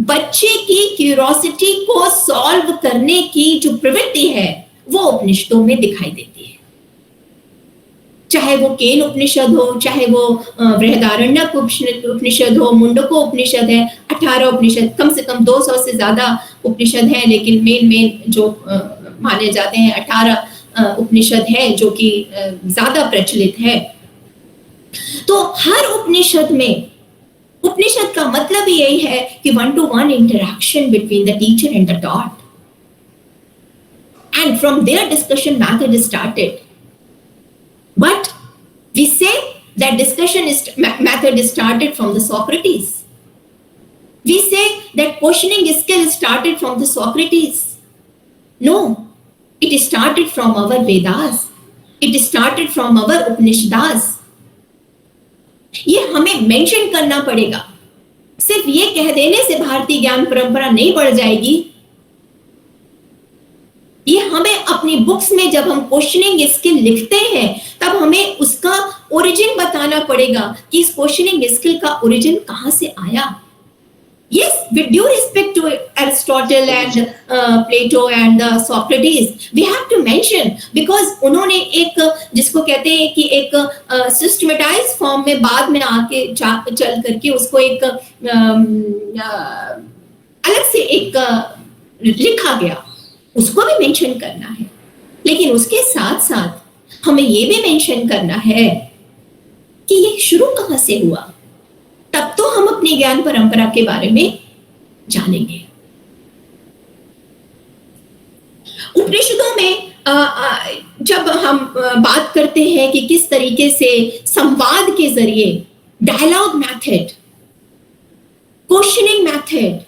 बच्चे की क्यूरोसिटी को सॉल्व करने की जो प्रवृत्ति है वो उपनिषदों में दिखाई देती है। चाहे वो केन उपनिषद हो, चाहे वो बृहदारण्यक उपनिषद हो, मुंडको उपनिषद है, 18 उपनिषद, कम से कम 200 से ज्यादा उपनिषद हैं, लेकिन मेन जो माने जाते हैं 18 उपनिषद है जो कि ज्यादा प्रचलित है। तो हर उपनिषद में, उपनिषद का मतलब ही यही है कि 1-to-1 interaction between the teacher and the taught, and from their discussion method is started. But we say that discussion method is started from the Socrates. We say that questioning skill started from the Socrates. No, it started from our Vedas. It started from our Upanishads. ये हमें mention करना पड़ेगा। सिर्फ ये कह देने से भारतीय ज्ञान परंपरा नहीं बढ़ जाएगी। ये हमें अपनी बुक्स में जब हम क्वेश्चनिंग स्किल लिखते हैं तब हमें उसका ओरिजिन बताना पड़ेगा कि इस क्वेश्चनिंग स्किल का ओरिजिन कहां से आया। Yes, with due respect to Aristotle and Plato and Socrates, we have to mention because उन्होंने एक जिसको कहते हैं कि एक सिस्टमेटाइज फॉर्म में बाद में आके चल करके उसको एक अलग से एक लिखा गया, उसको भी मेंशन करना है। लेकिन उसके साथ साथ हमें ये भी मेंशन करना है कि ये शुरू कहां से हुआ, तब तो हम अपनी ज्ञान परंपरा के बारे में जानेंगे। उपनिषदों में जब हम बात करते हैं कि किस तरीके से संवाद के जरिए dialogue method, questioning method,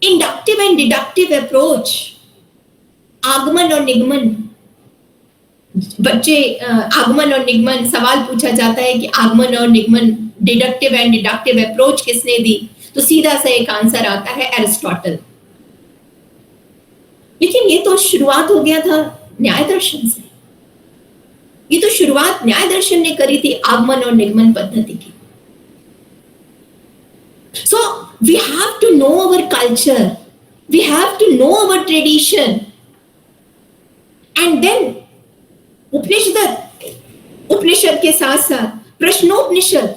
inductive and deductive approach, आगमन और निगमन, बच्चे आगमन और निगमन सवाल पूछा जाता है कि आगमन और निगमन डिडक्टिव एंड डिडक्टिव अप्रोच किसने दी, तो सीधा सा एक आंसर आता है एरिस्टोटल। लेकिन ये तो शुरुआत हो गया था न्याय दर्शन से। ये तो शुरुआत न्याय दर्शन ने करी थी आगमन और निगमन पद्धति की। So we have to know our culture, we have to know our tradition, and then Upanishad के साथ साथ प्रश्नोपनिषद,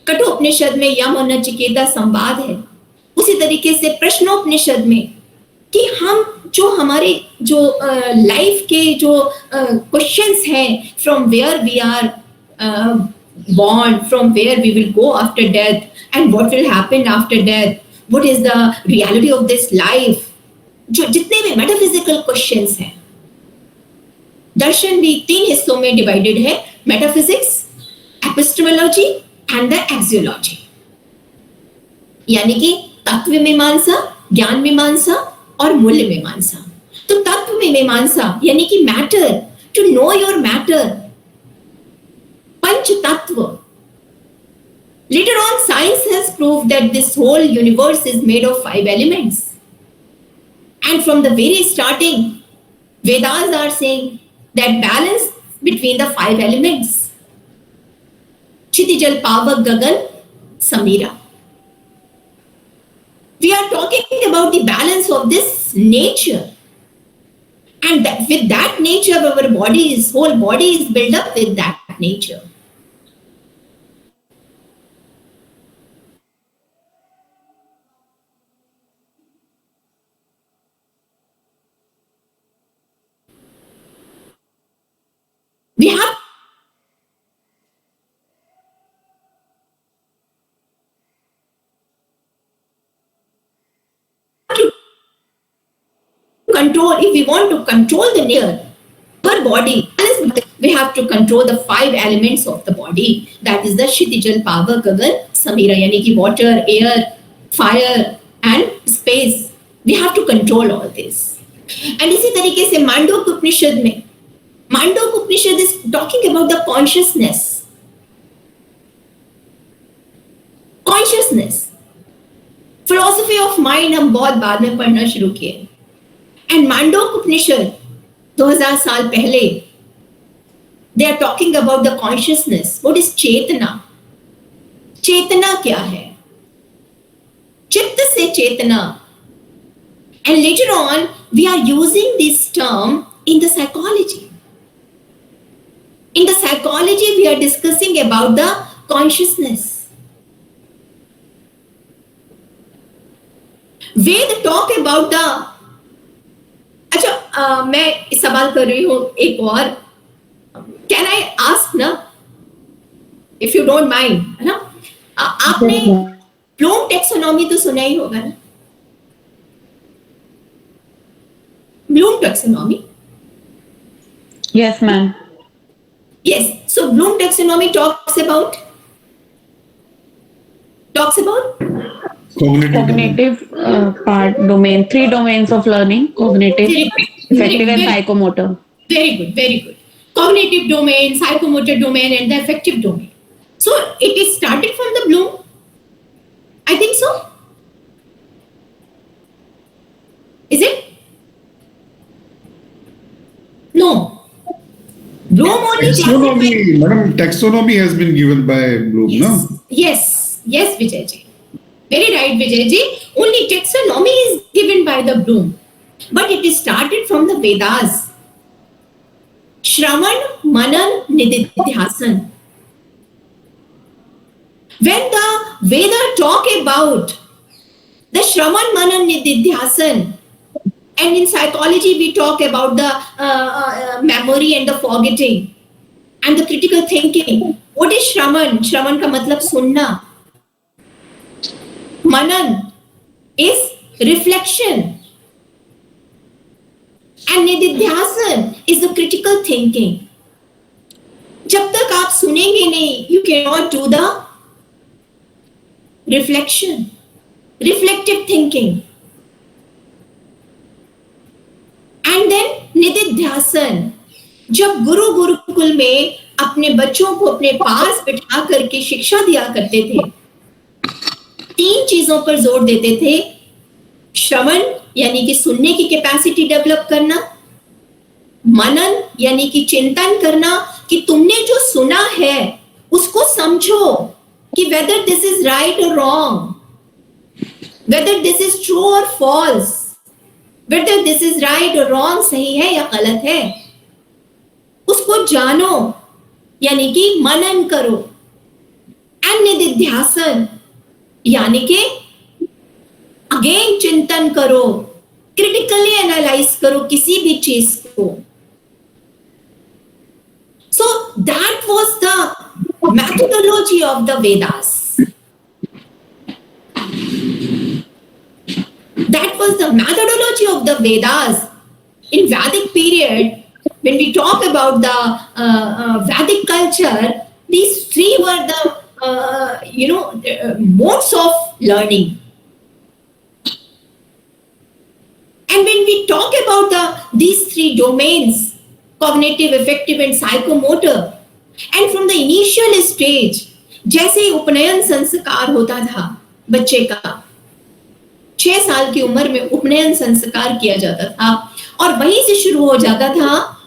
कठोपनिषद में यम और नचिकेता संवाद है। उसी तरीके से प्रश्नोपनिषद में कि हम जो हमारे जो लाइफ के जो क्वेश्चंस हैं, from where we are born, from where we will go after death, and what will happen after death, what is the reality of this life, जो जितने भी मेटाफिजिकल क्वेश्चंस हैं। दर्शन भी 3 हिस्सों में डिवाइडेड है, metaphysics, epistemology and the axiology, यानी कि तत्व मीमांसा, ज्ञान मीमांसा और मूल्य मीमांसा। तो तत्व मीमांसा यानी कि matter, to know your matter, पंच तत्व, Later on, science has proved that this whole universe is made of 5 elements. And from the very starting, Vedas are saying that balance between the 5 elements. Kshitijal, Pavak, Gagan, Samira. We are talking about the balance of this nature. And that, with that nature, our whole body is built up with that nature. We have to control, if we want to control the nature, our body, we have to control the 5 elements of the body. That is the Kshitijal, Pavak, Gagan, Samira, yani ki water, air, fire and space. We have to control all this. And इसी तरीके से मांडूक्य उपनिषद में, मांडूक्य उपनिषद is talking about the consciousness. Consciousness. Philosophy of mind हम बहुत बाद में पढ़ना शुरू किए. And मांडूक्य उपनिषद 2000 साल पहले, they are talking about the consciousness. What is चेतना? चेतना क्या है? चित्त से चेतना. And later on, we are using this term in the psychology. In the psychology, we are discussing about the consciousness. Ved talk about the. अच्छा, मैं सवाल कर रही हूँ एक और. Can I ask ना? If you don't mind, है ना? आपने Bloom taxonomy तो सुना ही होगा ना? Bloom taxonomy. Yes, ma'am. Yes. So Bloom taxonomy talks about Cognitive part domain, 3 domains of learning: cognitive, affective, and psychomotor. Very good, very good. Cognitive domain, psychomotor domain, and the affective domain. So it is started from the Bloom. I think so. Is it? No. Bloom only. Taxonomy, madam, taxonomy has been given by Bloom, Yes. no? Yes, yes, Vijayji. Very right, Vijayji. Only taxonomy is given by the Bloom. But it is started from the Vedas. Shravan, Manan, Nididhyasan. When the Veda talk about the Shravan, Manan, Nididhyasan, and in psychology we talk about the memory and the forgetting and the critical thinking. What is Shravan? Shravan का मतलब सुनना. Manan is reflection. And Nididhyasan is the critical thinking. जब तक आप सुनेंगे नहीं, you cannot do the reflection, reflective thinking. And then Nididhyasan. जब गुरु गुरुकुल में अपने बच्चों को अपने पास बिठा करके शिक्षा दिया करते थे, 3 चीजों पर जोर देते थे. श्रवण यानी कि सुनने की कैपेसिटी डेवलप करना, मनन यानी कि चिंतन करना कि तुमने जो सुना है उसको समझो कि whether this is right or wrong, whether this is true or false, whether this is right or wrong, सही है या गलत है, उसको जानो यानी कि मनन करो. एंड निदिध्यासन यानी कि अगेन चिंतन करो, क्रिटिकली एनालाइज करो किसी भी चीज को. So that was the methodology of the Vedas. That was the methodology of the Vedas. In Vedic period, when we talk about the Vedic culture, these 3 were the modes of learning. And when we talk about these 3 domains, cognitive, affective, and psychomotor, and from the initial stage, जैसे ही उपनयन संस्कार होता था बच्चे का, 6 साल की उम्र में उपनयन संस्कार किया जाता था और वहीं से शुरू हो जाता था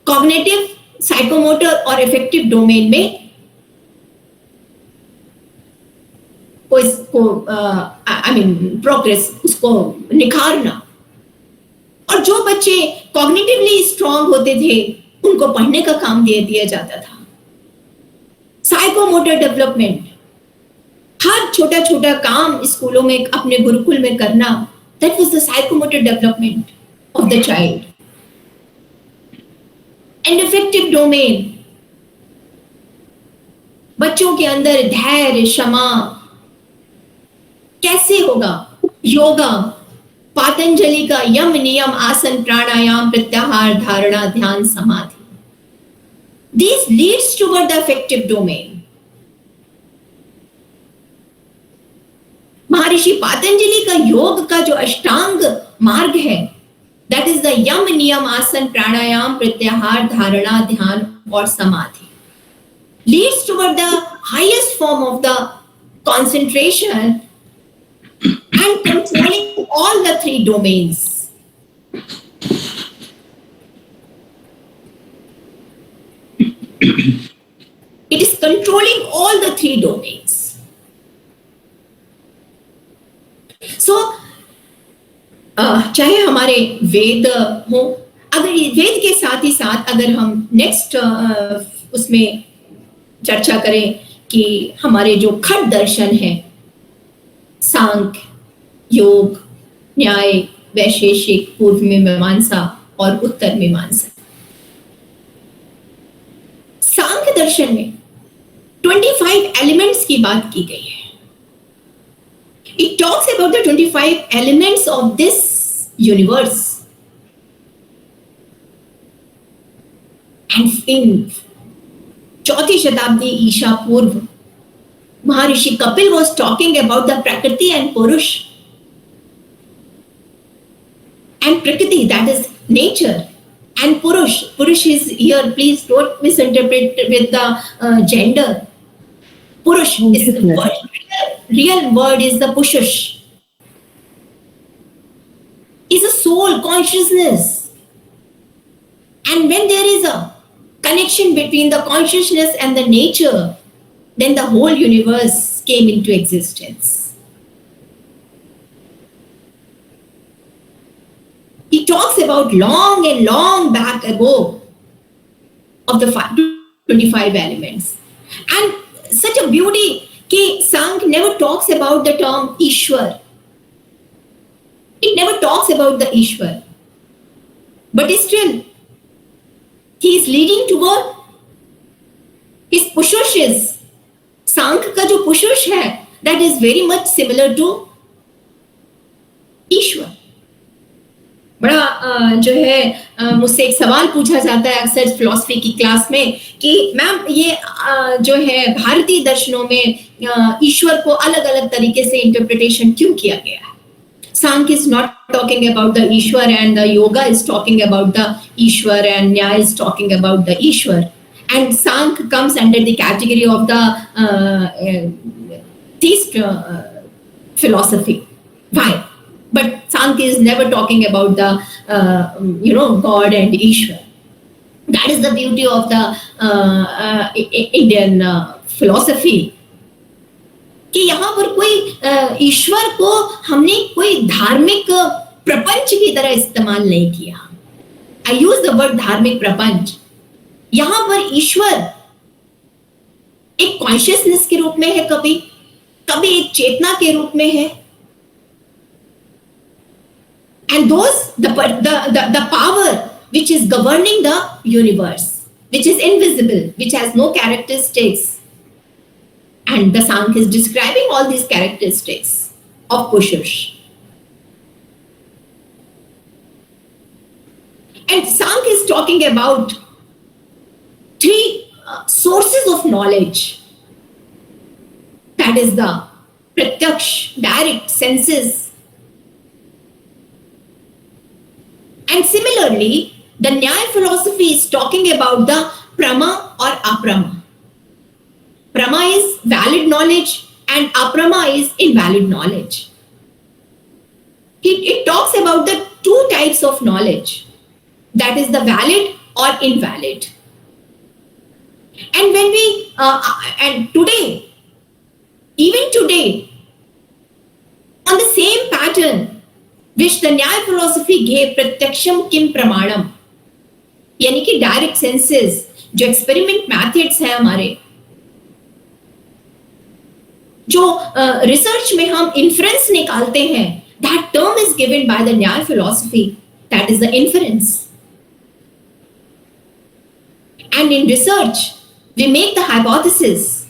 कॉग्निटिव, साइकोमोटर और इफेक्टिव डोमेन में प्रोग्रेस, उसको निखारना। और जो बच्चे कॉग्निटिवली स्ट्रांग होते थे उनको पढ़ने का काम दे दिया जाता था। साइकोमोटर डेवलपमेंट, हर छोटा छोटा काम स्कूलों में अपने गुरुकुल में करना, that was the psychomotor development of the child. And affective domain, बच्चों के अंदर धैर्य, क्षमा कैसे होगा? योगा, पातंजलि का यम, नियम, आसन, प्राणायाम, प्रत्याहार, धारणा, ध्यान, समाधि, this leads toward the effective domain. महर्षि पातंजलि का योग का जो अष्टांग मार्ग है, that is the यम, नियम, आसन, प्राणायाम, प्रत्याहार, धारणा, ध्यान और समाधि, leads toward the highest form of the concentration and controlling all the 3 domains. It is controlling all the 3 domains. So, चाहे हमारे वेद हो, अगर वेद के साथ ही साथ अगर हम नेक्स्ट उसमें चर्चा करें कि हमारे जो खट दर्शन है, सांख्य, योग, न्याय, वैशेषिक, पूर्व में मीमांसा और उत्तर मीमांसा। सांख्य दर्शन में 25 एलिमेंट्स की बात की गई है। It talks about the 25 elements of this universe. And in 4th शताब्दी ईशा पूर्व, महर्षि Kapil was talking about the Prakriti and Purush. And Prakriti, that is nature. And Purush is here, please don't misinterpret with the gender. Purush is the word. Real word is the Pushush. Is a soul, consciousness. And when there is a connection between the consciousness and the nature, then the whole universe came into existence. He talks about long and long back ago of the 25 elements. And such a beauty कि Sankhya never talks about the term Ishwar. It never talks about the Ishwar. But still, he is leading toward his Pushushes. Sankhya का जो Pushush है, that is very much similar to Ishwar. बड़ा जो है मुझसे एक सवाल पूछा जाता है अक्सर फिलॉसफी की क्लास में कि मैम ये जो है भारतीय दर्शनों में ईश्वर को अलग अलग तरीके से इंटरप्रिटेशन क्यों किया गया है? Sankhya is not talking about the Ishwar and the yoga is talking about the Ishwar and Nyaya is talking about the Ishwar. And Sankhya comes under the category of the theist philosophy. Why? But Sankhya is never talking about the, God and Ishwar. That is the beauty of the Indian philosophy. कि यहाँ पर कोई ईश्वर को हमने कोई धार्मिक प्रपंच की तरह इस्तेमाल नहीं किया. I use the word धार्मिक प्रपंच. यहाँ पर ईश्वर एक कॉन्शियसनेस के रूप में है, कभी एक चेतना के रूप में है. And those the power which is governing the universe, which is invisible, which has no characteristics. And the Sankhya is describing all these characteristics of Pushush. And Sankhya is talking about 3 sources of knowledge. That is the pratyaksh, direct senses. And similarly, the Nyaya philosophy is talking about the prama or aprama. Prama is valid knowledge and aprama is invalid knowledge. It talks about the two types of knowledge, that is the valid or invalid. And when we, and today, even today, on the same pattern which the Nyaya philosophy gave, pratyaksham kim pramanam, यानी कि direct senses, जो experiment methods हैं हमारे, जो research में हम inference निकालते हैं, that term is given by the Nyaya philosophy, that is the inference. And in research, we make the hypothesis.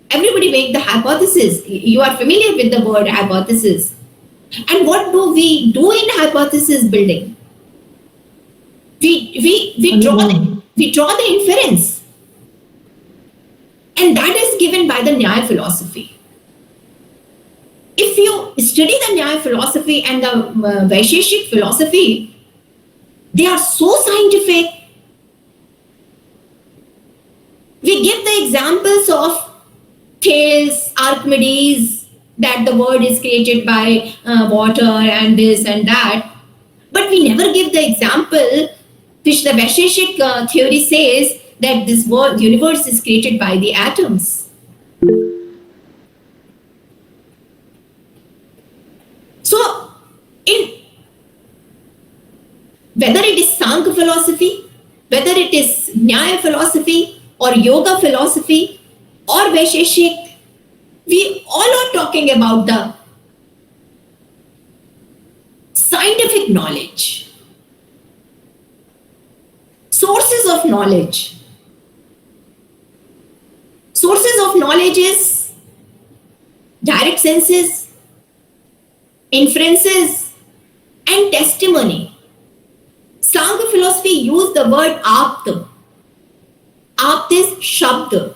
Everybody make the hypothesis. You are familiar with the word hypothesis. And what do we do in hypothesis building? We draw the inference. And that is given by the Nyaya philosophy. If you study the Nyaya philosophy and the Vaisheshik philosophy, they are so scientific. We give the examples of Thales, Archimedes, that the world is created by water and this and that. But we never give the example which the Vaisheshik theory says that this universe is created by the atoms. So, whether it is Sankhya philosophy, whether it is Nyaya philosophy or Yoga philosophy or Vaisheshik, we all are talking about the scientific knowledge, sources of knowledge. Sources of knowledge is direct senses, inferences, and testimony. Sankhya philosophy used the word apt. Apt is shabd.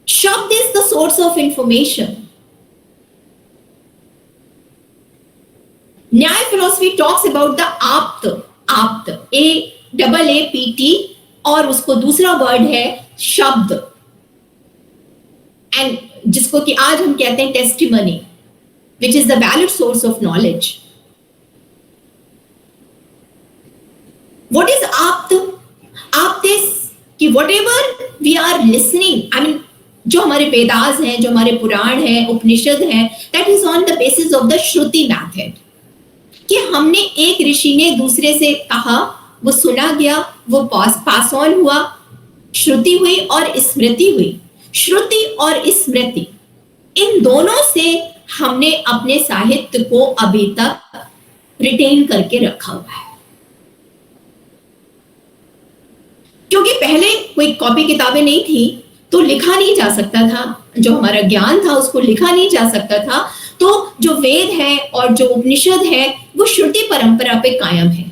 Shabd is the source of information. Nyaya philosophy talks about the apt, A-double-A-P-T, और उसको दूसरा word है शब्द, and जिसको कि आज हम कहते हैं testimony, which is the valid source of knowledge. What is apt? Apt is कि whatever we are listening, I mean, जो हमारे वेदास हैं, जो हमारे पुराण हैं, उपनिषद हैं, that is on the basis of the Shruti method. कि हमने एक ऋषि ने दूसरे से कहा, वो सुना गया, वो पास ऑन हुआ, श्रुति हुई और स्मृति हुई. श्रुति और स्मृति, इन दोनों से हमने अपने साहित्य को अभी तक रिटेन करके रखा हुआ है. क्योंकि पहले कोई कॉपी किताबें नहीं थी, तो लिखा नहीं जा सकता था, जो हमारा ज्ञान था उसको लिखा नहीं जा सकता था. तो जो वेद है और जो उपनिषद है वो श्रुति परंपरा पे कायम है.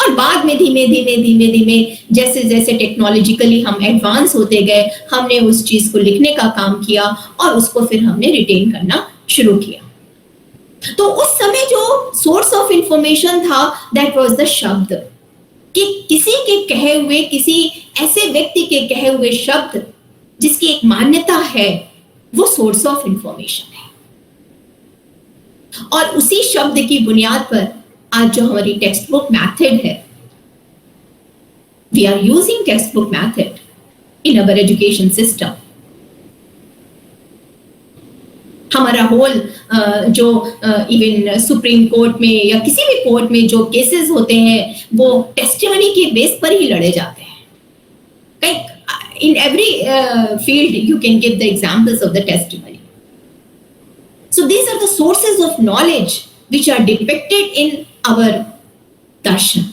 और बाद में धीमे धीमे जैसे जैसे टेक्नोलॉजिकली हम एडवांस होते गए, हमने उस चीज को लिखने का काम किया और उसको फिर हमने रिटेन करना शुरू किया. तो उस समय जो सोर्स ऑफ इंफॉर्मेशन था, दैट वाज द शब्द. कि किसी के कहे हुए, किसी ऐसे व्यक्ति के कहे हुए शब्द जिसकी एक मान्यता है, वो सोर्स ऑफ इंफॉर्मेशन है. और उसी शब्द की बुनियाद पर आज जो हमारी टेक्स्ट बुक मैथड है, we are using text book method in our education system. हमारा होल जो इवन सुप्रीम कोर्ट में या किसी भी कोर्ट में जो केसेस होते हैं, वो टेस्टिमनी के बेस पर ही लड़े जाते हैं. Like in every field you can give the examples of the testimony. So these are the sources of knowledge which are depicted in our darshan.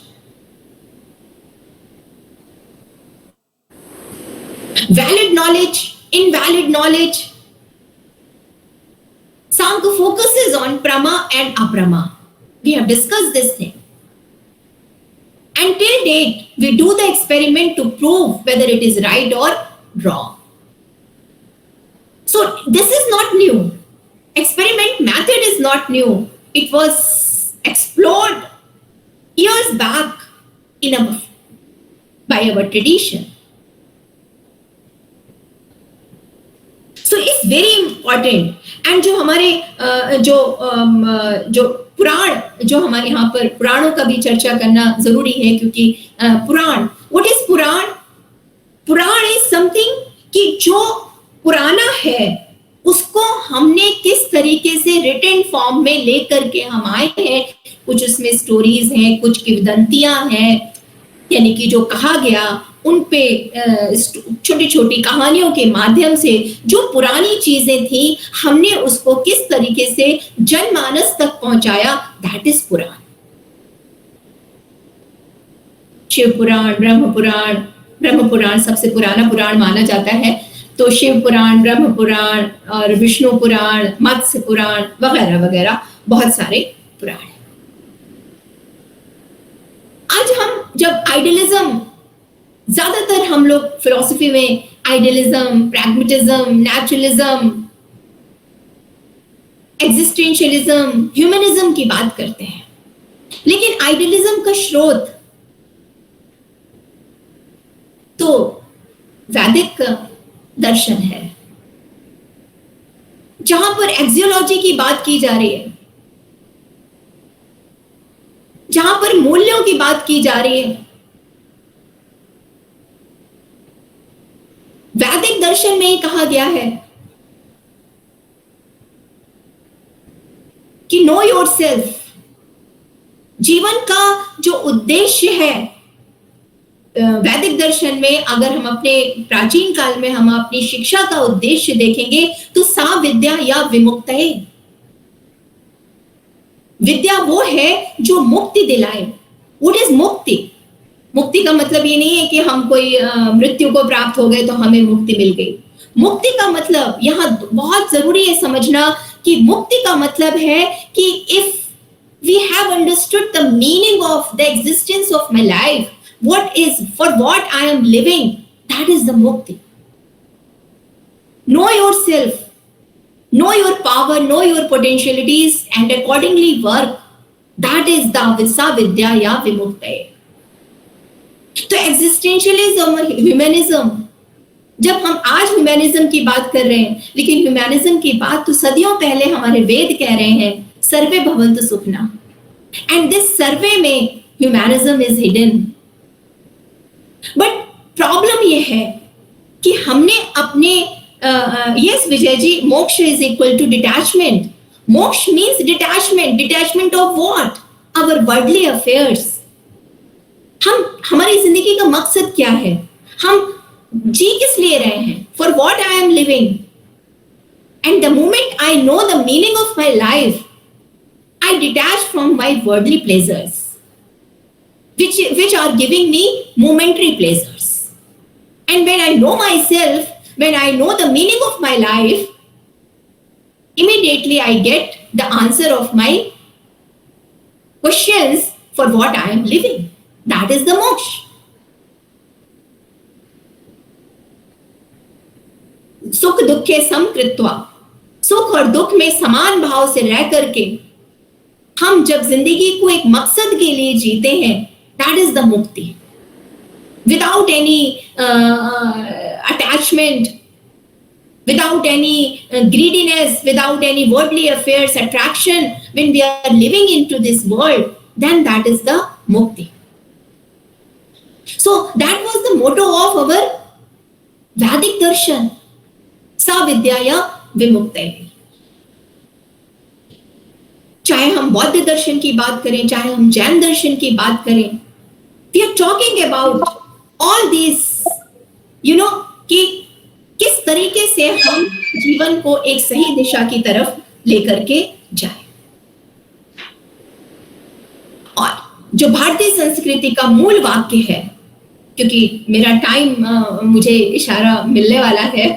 Valid knowledge, invalid knowledge. Sankhya focuses on prama and aprama. We have discussed this thing. Until date, we do the experiment to prove whether it is right or wrong. So this is not new. Experiment method is not new. It was explored years back by our tradition. Very important. And जो हमारे जो पुराण, जो हमारे यहाँ पर पुराणों का भी चर्चा करना जरूरी है, क्योंकि Purana, what is Purana? Purana is something कि जो पुराना है उसको हमने किस तरीके से रिटन फॉर्म में लेकर के हम आए हैं। कुछ उसमें स्टोरीज हैं, कुछ किंवदंतियां हैं, यानी कि जो कहा गया उन पे छोटी छोटी कहानियों के माध्यम से जो पुरानी चीजें थी हमने उसको किस तरीके से जनमानस तक पहुंचाया, दैट इज पुराण। शिव पुराण, ब्रह्म पुराण सबसे पुराना पुराण माना जाता है। तो शिव पुराण, ब्रह्म पुराण और विष्णु पुराण, मत्स्य पुराण वगैरह वगैरह बहुत सारे पुराण हैं। आज हम जब आइडियलिज्म, ज्यादातर हम लोग फिलॉसफी में idealism, pragmatism, naturalism, existentialism, humanism की बात करते हैं, लेकिन आइडियलिज्म का स्रोत तो वैदिक दर्शन है, जहां पर एक्सियोलॉजी की बात की जा रही है, जहां पर मूल्यों की बात की जा रही है। वैदिक दर्शन में ही कहा गया है कि नो योरसेल्फ। जीवन का जो उद्देश्य है वैदिक दर्शन में, अगर हम अपने प्राचीन काल में हम अपनी शिक्षा का उद्देश्य देखेंगे तो सा विद्या या विमुक्तये। विद्या वो है जो मुक्ति दिलाए। व्हाट इज मुक्ति? मुक्ति का मतलब ये नहीं है कि हम कोई मृत्यु को प्राप्त हो गए तो हमें मुक्ति मिल गई। मुक्ति का मतलब यहाँ बहुत जरूरी है समझना कि मुक्ति का मतलब है कि if we have understood the meaning of the existence of my life, what is for what I am living, that is the mukti. Know yourself, know your power, know your potentialities and accordingly work. That is the visavidya ya vimuktaye. तो existentialism और humanism, जब हम आज humanism की बात कर रहे हैं, लेकिन ह्यूमनिज्म की बात तो सदियों पहले हमारे वेद कह रहे हैं, सर्वे भवन्तु सुखिनः। एंड दिस सर्वे में humanism is hidden. But problem यह है कि हमने अपने yes Vijay ji, moksha is equal to detachment. Moksha means detachment. Detachment of what? Our worldly affairs. हमारी जिंदगी का मकसद क्या है? हम जी किस लिए रहे हैं? For what I am living. And the moment I know the meaning of my life, I detach from my worldly pleasures which are giving me momentary pleasures. And when I know myself, when I know the meaning of my life, immediately I get the answer of my questions for what I am living. That is the moksha. सुख दुखे सम कृत्वा, सुख और दुख में समान भाव से रह करके हम जब जिंदगी को एक मकसद के लिए जीते हैं, that is the mukti. Without any attachment, without any greediness, without any worldly affairs, attraction, when we are living into this world, then that is the mukti. So that was the motto of our Vedic darshan, sa vidyaya vimuktaye. चाहे हम बौद्ध दर्शन की बात करें, चाहे हम जैन दर्शन की बात करें, we are talking about all these, you know, कि किस तरीके से हम जीवन को एक सही दिशा की तरफ लेकर के जाए। और जो भारतीय संस्कृति का मूल वाक्य है, क्योंकि मेरा टाइम मुझे इशारा मिलने वाला है,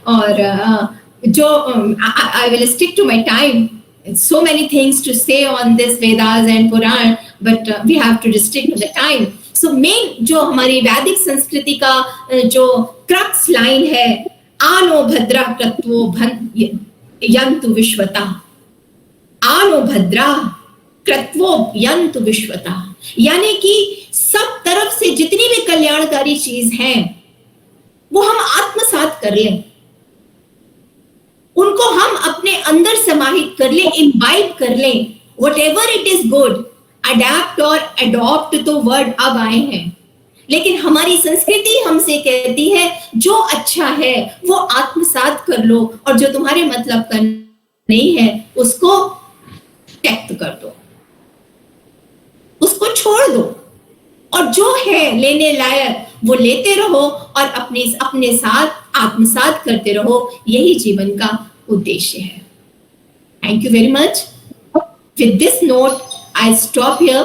और जो I will stick to my time. So many things to say on this Vedas and Puran, but we have to restrict to the time. So main जो हमारी वैदिक संस्कृति का जो क्रक्स लाइन है, आनो भद्रा कृत्वो यन्तु विश्वता, आनो भद्रा कृत्वो यन्तु विश्वता, यानी कि सब तरफ से जितनी भी कल्याणकारी चीज है वो हम आत्मसात कर लें। उनको हम अपने अंदर समाहित कर लें, इम्बाइब कर लें. Whatever it is good, adapt और adopt तो वर्ड अब आए हैं, लेकिन हमारी संस्कृति हमसे कहती है जो अच्छा है वो आत्मसात कर लो और जो तुम्हारे मतलब का नहीं है उसको त्यक्त कर दो, उसको छोड़ दो, और जो है लेने लायक वो लेते रहो और अपने साथ आत्मसात करते रहो. यही जीवन का उद्देश्य है. Thank you very much. With this note, I stop here.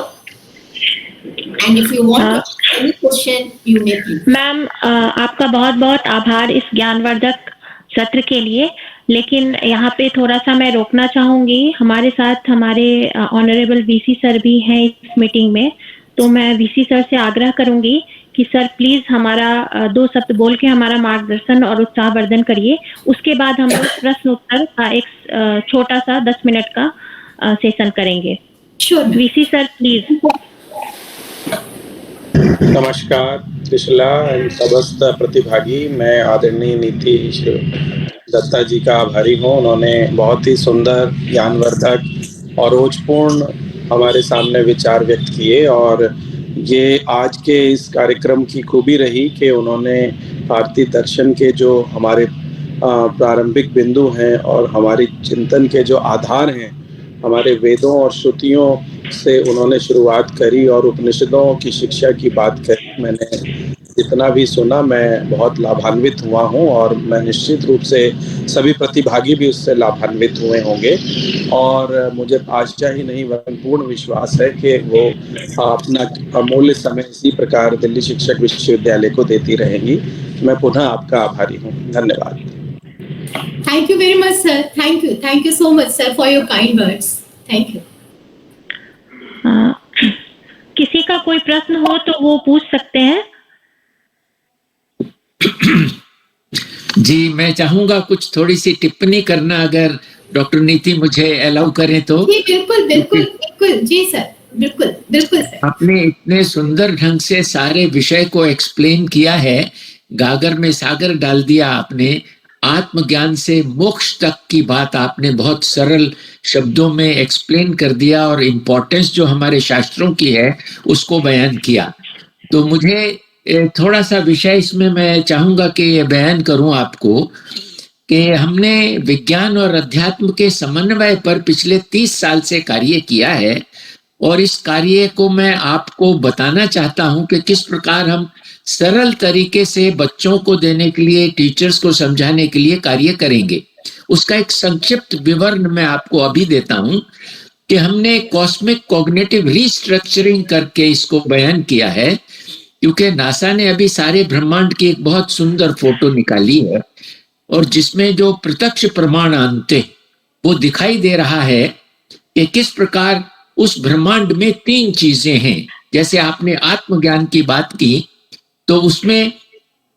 And if you want to ask any question, you may please. Ma'am आपका बहुत बहुत आभार इस ज्ञानवर्धक सत्र के लिए, लेकिन यहाँ पे थोड़ा सा मैं रोकना चाहूंगी. हमारे साथ हमारे ऑनरेबल वीसी सर भी हैं इस मीटिंग में, तो मैं वीसी सर से आग्रह करूंगी कि सर प्लीज हमारा 2 शब्द बोल के हमारा मार्गदर्शन और उत्साहवर्धन करिए. उसके बाद हम लोग प्रश्न उत्तर का एक छोटा सा 10 मिनट का सेशन करेंगे. Sure. VC sir please. नमस्कार त्रिशला एंड समस्त प्रतिभागी. मैं आदरणीय नीति दत्ता जी का आभारी हूँ. उन्होंने बहुत ही सुंदर, ज्ञानवर्धक और रोचपूर्ण हमारे सामने विचार व्यक्त किए, और ये आज के इस कार्यक्रम की खूबी रही कि उन्होंने भारतीय दर्शन के जो हमारे प्रारंभिक बिंदु हैं और हमारी चिंतन के जो आधार हैं, हमारे वेदों और श्रुतियों से उन्होंने शुरुआत करी और उपनिषदों की शिक्षा की बात करी. मैंने जितना भी सुना मैं बहुत लाभान्वित हुआ हूँ, और मैं निश्चित रूप से सभी प्रतिभागी भी उससे लाभान्वित हुए होंगे. और मुझे आशा ही नहीं वरन पूर्ण विश्वास है कि वो अपना अमूल्य समय इसी प्रकार दिल्ली शिक्षक विश्वविद्यालय को देती रहेंगी. मैं पुनः आपका आभारी हूँ. धन्यवाद. Thank you very much, sir. Thank you so much, sir, for your kind words. Thank you. किसी का कोई प्रश्न हो तो वो पूछ सकते हैं. जी, मैं चाहूंगा कुछ थोड़ी सी टिप्पणी करना, अगर डॉक्टर नीति मुझे अलाउ करें तो. जी बिल्कुल जी सर, बिल्कुल सर. आपने इतने सुंदर ढंग से सारे विषय को एक्सप्लेन किया है, गागर में सागर डाल दिया आपने. आत्मज्ञान से मोक्ष तक की बात आपने बहुत सरल शब्दों में एक्सप्लेन कर दिया, और इम्पोर्टेंस जो हमारे शास्त्रों की है उसको बयान किया. तो मुझे थोड़ा सा विषय इसमें मैं चाहूंगा कि ये बयान करूं आपको कि हमने विज्ञान और अध्यात्म के समन्वय पर पिछले 30 साल से कार्य किया है, और इस कार्य को मैं आपको बताना चाहता हूं कि किस प्रकार हम सरल तरीके से बच्चों को देने के लिए, टीचर्स को समझाने के लिए कार्य करेंगे. उसका एक संक्षिप्त विवरण मैं आपको अभी देता हूं कि हमने कॉस्मिक कॉग्निटिव रीस्ट्रक्चरिंग करके इसको बयान किया है, क्योंकि नासा ने अभी सारे ब्रह्मांड की एक बहुत सुंदर फोटो निकाली है, और जिसमें जो प्रत्यक्ष प्रमाण अंते वो दिखाई दे रहा है कि किस प्रकार उस ब्रह्मांड में 3 चीजें हैं. जैसे आपने आत्मज्ञान की बात की, तो उसमें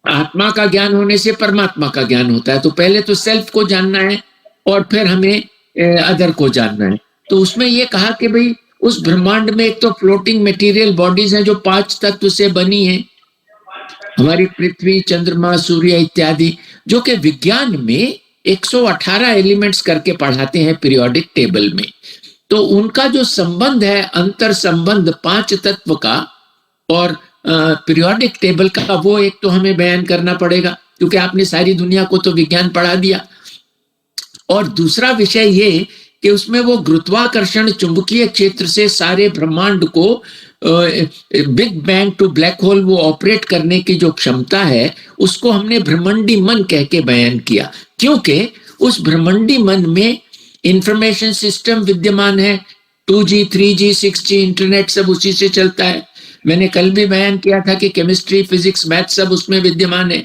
आत्मा का ज्ञान होने से परमात्मा का ज्ञान होता है. तो पहले तो सेल्फ को जानना है और फिर हमें अदर को जानना है. तो उसमें ये कहा कि भाई उस ब्रह्मांड में एक तो फ्लोटिंग मटेरियल बॉडीज हैं जो 5 तत्व से बनी है, हमारी पृथ्वी, चंद्रमा, सूर्य इत्यादि, जो कि विज्ञान में 118 एलिमेंट्स करके पढ़ाते हैं पीरियोडिक टेबल में. तो उनका जो संबंध है, अंतर संबंध 5 तत्व का और पीरियोडिक टेबल का, वो एक तो हमें बयान करना पड़ेगा, क्योंकि आपने सारी दुनिया को तो विज्ञान पढ़ा दिया. और दूसरा विषय ये कि उसमें वो गुरुत्वाकर्षण चुंबकीय क्षेत्र से सारे ब्रह्मांड को big bang to black hole वो ऑपरेट करने की जो क्षमता है, उसको हमने ब्रह्मंडी मन कह के बयान किया, क्योंकि उस ब्रह्मंडी मन में इंफॉर्मेशन सिस्टम विद्यमान है. 2G, 3G, 6G इंटरनेट सब उसी से चलता है. मैंने कल भी बयान किया था कि केमिस्ट्री, फिजिक्स, मैथ सब उसमें विद्यमान है.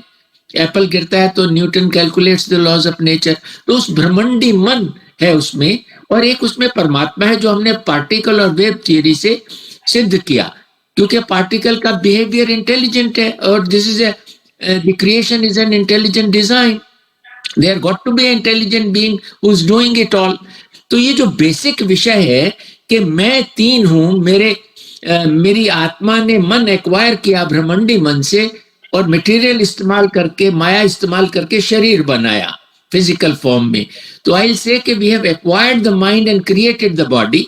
एप्पल गिरता है तो Newton calculates the laws of nature. तो उस ब्रह्मंडी मन है उसमें, और एक उसमें परमात्मा है जो हमने पार्टिकल और वेव थियरी से सिद्ध किया, क्योंकि पार्टिकल का बिहेवियर इंटेलिजेंट है, और this is the creation is an intelligent design. There got to be intelligent being who is doing it all. तो ये जो बेसिक विषय है कि मैं 3 हूं, मेरी आत्मा ने मन एक्वायर किया ब्रह्मंडी मन से, और मटेरियल इस्तेमाल करके, माया इस्तेमाल करके शरीर बनाया. फिजिकल फॉर्म में। तो आई से कि we have acquired the mind and created the body,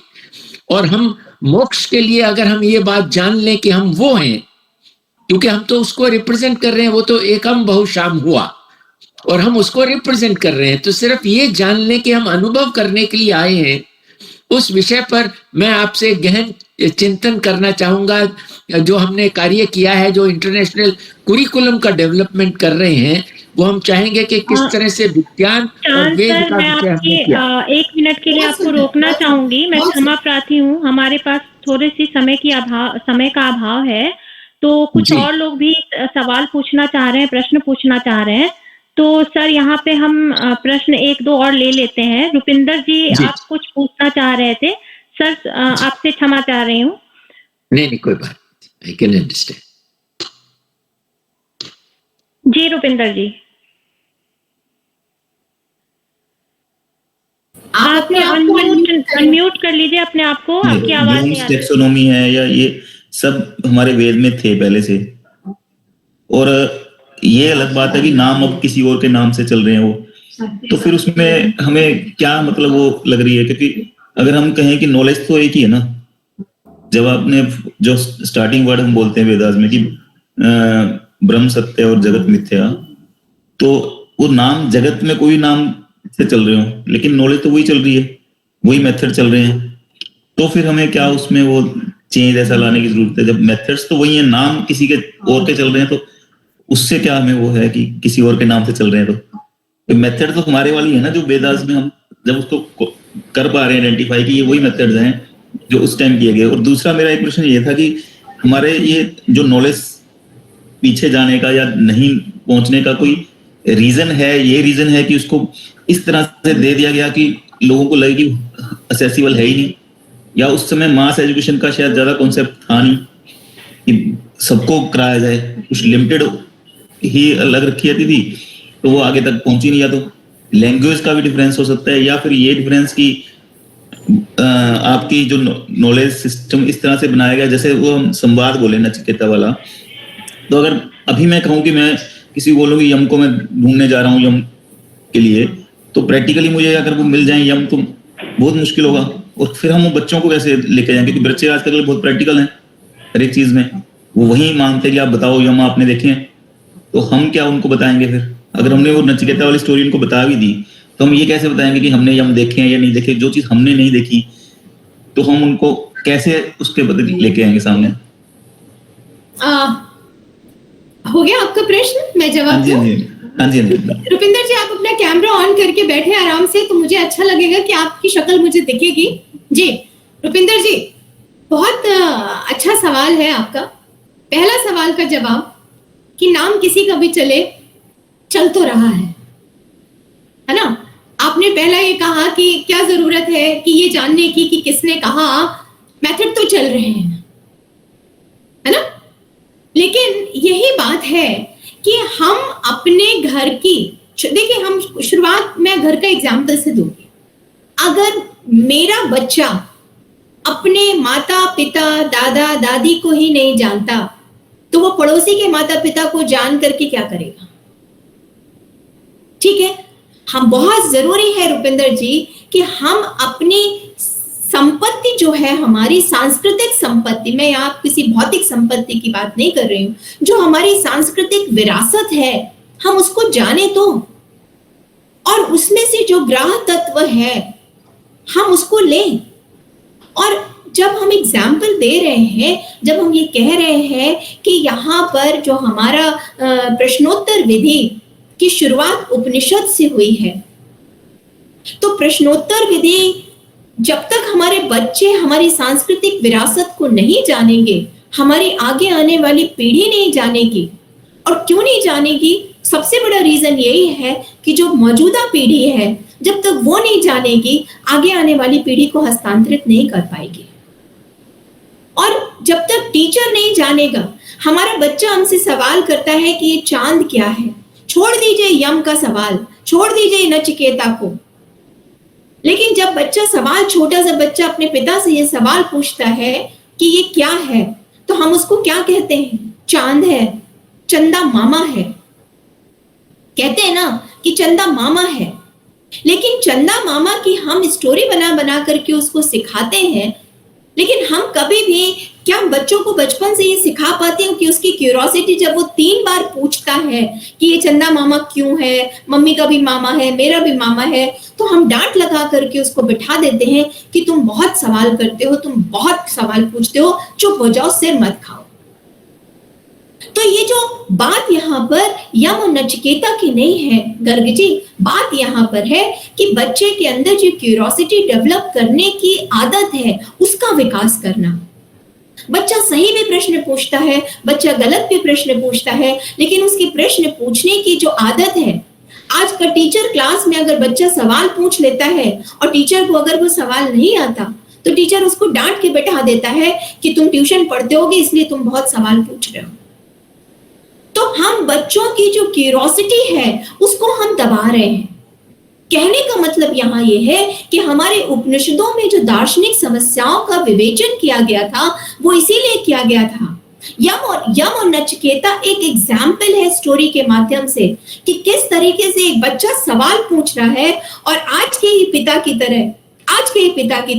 और हम मोक्ष के लिए अगर हम ये बात जान लें कि हम वो हैं, क्योंकि हम तो उसको रिप्रेजेंट कर रहे हैं, वो तो एकम बहुशाम हुआ और हम उसको रिप्रेजेंट कर रहे हैं, तो सिर्फ ये जान लें कि हम अनुभव करने के लिए आए हैं। उस विषय पर मैं आपसे गहन चिंतन करना चाहूंगा। जो हमने कार्य किया है, जो इंटरनेशनल कुरिकुलम का डेवलपमेंट कर रहे हैं, वो हम चाहेंगे कि किस तरह से विज्ञान और वेद सर, का मैं विषय हमने किया। आपकी 1 मिनट के लिए आपको रोकना चाहूंगी। मैं क्षमा प्रार्थी हूँ, हमारे पास थोड़ी सी समय का अभाव है, तो कुछ जी। और लोग भी सवाल पूछना चाह रहे हैं, प्रश्न पूछना चाह रहे हैं। तो सर, यहाँ पे हम प्रश्न 1-2 और ले लेते हैं। रुपिंदर जी, जी। आप कुछ पूछना चाह रहे थे सर, आपसे क्षमा चाह रही हूँ। नहीं, कोई बात, आई कैन अंडरस्टैंड। जी रुपिंदर जी, आप अपने आप को अनम्यूट कर लीजिए अपने आप को, आपकी आवाज नहीं ब्लूम्स आ रही। टैक्सोनॉमी है या ये सब हमारे वेद में थे पहले से, और ये अलग बात है कि नाम अब किसी और के नाम से चल रहे हैं वो, तो फिर उसमें हमें क्या मतलब वो लग रही है, क्योंकि अगर हम कहें कि नॉलेज तो एक ही है ना। जब आपने जो स्टार्टिंग वर्ड हम बोलते हैं वेदास में कि ब्रह्म सत्य और जगत मिथ्या, तो वो नाम जगत में कोई नाम से चल रहे हो, लेकिन नॉलेज तो वही चल रही है, वही मेथड चल रहे हैं। तो फिर हमें क्या उसमें वो चेंज ऐसा लाने की जरूरत है, जब मेथड्स तो वही है, नाम किसी के और के चल रहे हैं, तो उससे क्या हमें वो है कि किसी और के नाम से चल रहे हैं, तो मेथड तो हमारे वाली है ना, जो वेदास में हम जब उसको कर पा रहे हैं आइडेंटिफाई कि ये वही मेथड्स हैं जो उस टाइम किए गए। और दूसरा मेरा एक प्रश्न ये था कि हमारे ये जो नॉलेज पीछे जाने का या नहीं पहुंचने का कोई रीजन है, ये रीजन है कि उसको इस तरह से दे दिया गया कि लोगों को लगे कि असेसिबल है ही नहीं, या उस समय मास एजुकेशन का शायद ज्यादा कॉन्सेप्ट था नहीं कि सबको कराया जाए, कुछ लिमिटेड ही अलग रखी जाती थी, तो वो आगे तक पहुंची नहीं। या तो लैंग्वेज का भी डिफरेंस हो सकता है, या फिर ये डिफरेंस की आपकी जो नॉलेज सिस्टम इस तरह से बनाया गया, जैसे वो हम संवाद बोले नचिकेता वाला, तो अगर अभी मैं कहूँ कि मैं किसी को बोलूँ कि यम को मैं ढूंढने जा रहा हूँ यम के लिए, तो प्रैक्टिकली मुझे अगर वो मिल जाए यम तो बहुत मुश्किल होगा, और फिर हम वो बच्चों को कैसे लेके जाएंगे, क्योंकि बच्चे आजकल बहुत प्रैक्टिकल हैं हर एक चीज में, वो वही मांगते हैं कि आप बताओ यम आपने देखे हैं, तो हम क्या उनको बताएंगे फिर? अगर हमने वो नचिकेता वाली स्टोरी उनको बता भी दी, तो हम ये कैसे बताएंगे कि हमने यम देखे हैं या नहीं देखे? जो चीज हमने नहीं देखी, तो हम उनको कैसे उसके बदले लेके आएंगे सामने? हो गया आपका प्रश्न, मैं जवाब दूं? हाँ जी। रुपिंदर जी, आप अपना कैमरा ऑन करके बैठे आराम से, तो मुझे अच्छा लगेगा कि आपकी शक्ल मुझे दिखेगी। जी रुपिंदर जी, बहुत अच्छा सवाल है आपका। पहला सवाल का जवाब कि नाम किसी का भी चल तो रहा है ना। आपने पहला ये कहा कि क्या जरूरत है कि ये जानने की कि किसने कहा, मेथड तो चल रहे हैं, है ना। लेकिन यही बात है कि हम अपने घर की, देखिए हम शुरुआत में घर का एग्जाम्पल से दूंगी। अगर मेरा बच्चा अपने माता पिता दादा दादी को ही नहीं जानता, तो वो पड़ोसी के माता पिता को जान करके क्या करेगा? ठीक है, हम बहुत जरूरी है रुपिंदर जी कि हम अपनी संपत्ति जो है, हमारी सांस्कृतिक संपत्ति, मैं यहाँ किसी भौतिक संपत्ति की बात नहीं कर रही हूँ, जो हमारी सांस्कृतिक विरासत है, हम उसको जाने तो, और उसमें से जो ग्राह तत्व है हम उसको लें। और जब हम एग्जाम्पल दे रहे हैं, जब हम ये कह रहे हैं कि यहाँ पर जो हमारा प्रश्नोत्तर विधि की शुरुआत उपनिषद से हुई है, तो प्रश्नोत्तर विधि जब तक हमारे बच्चे हमारी सांस्कृतिक विरासत को नहीं जानेंगे, हमारी आगे आने वाली पीढ़ी नहीं जानेगी। और क्यों नहीं जानेगी? सबसे बड़ा रीजन यही है कि जो मौजूदा पीढ़ी है, जब तक वो नहीं जानेगी, आगे आने वाली पीढ़ी को हस्तांतरित नहीं कर पाएगी। और जब तक टीचर नहीं जानेगा, हमारा बच्चा हमसे सवाल करता है कि ये चांद क्या है, छोड़ दीजिए यम का सवाल, छोड़ दीजिए नचिकेता को। लेकिन जब बच्चा सवाल, छोटा सा बच्चा अपने पिता से ये सवाल पूछता है कि ये क्या है, तो हम उसको क्या कहते हैं? चांद है, चंदा मामा है। कहते हैं ना कि चंदा मामा है, लेकिन चंदा मामा की हम स्टोरी बना बना करके उसको सिखाते हैं, लेकिन हम कभी भी क्या बच्चों को बचपन से ये सिखा पाते हैं कि उसकी क्यूरोसिटी जब वो 3 बार पूछता है कि ये चंदा मामा क्यों है, मम्मी का भी मामा है, मेरा भी मामा है, तो हम डांट लगा करके उसको बिठा देते हैं कि तुम बहुत सवाल करते हो, तुम बहुत सवाल पूछते हो, चुप हो जाओ, सिर मत खाओ। तो ये जो बात यहाँ पर यम और नचिकेता की नहीं है गर्ग जी, बात यहाँ पर है कि बच्चे के अंदर जो क्यूरोसिटी डेवलप करने की आदत है उसका विकास करना। बच्चा सही भी प्रश्न पूछता है, बच्चा गलत भी प्रश्न पूछता है, लेकिन उसकी प्रश्न पूछने की जो आदत है, आज का टीचर क्लास में अगर बच्चा सवाल पूछ लेता है और टीचर को अगर वो सवाल नहीं आता तो टीचर उसको डांट के बैठा देता है कि तुम ट्यूशन पढ़ते होगे इसलिए तुम बहुत सवाल पूछ रहे हो। तो हम बच्चों की जो क्यूरोसिटी है उसको हम दबा रहे हैं। कहने का मतलब यहाँ ये है कि हमारे उपनिषदों में जो दार्शनिक समस्याओं का विवेचन किया गया था वो इसीलिए किया गया था। यम और नचिकेता एक एग्जाम्पल है स्टोरी के माध्यम से कि किस तरीके से एक बच्चा सवाल पूछ रहा है और आज के ही पिता की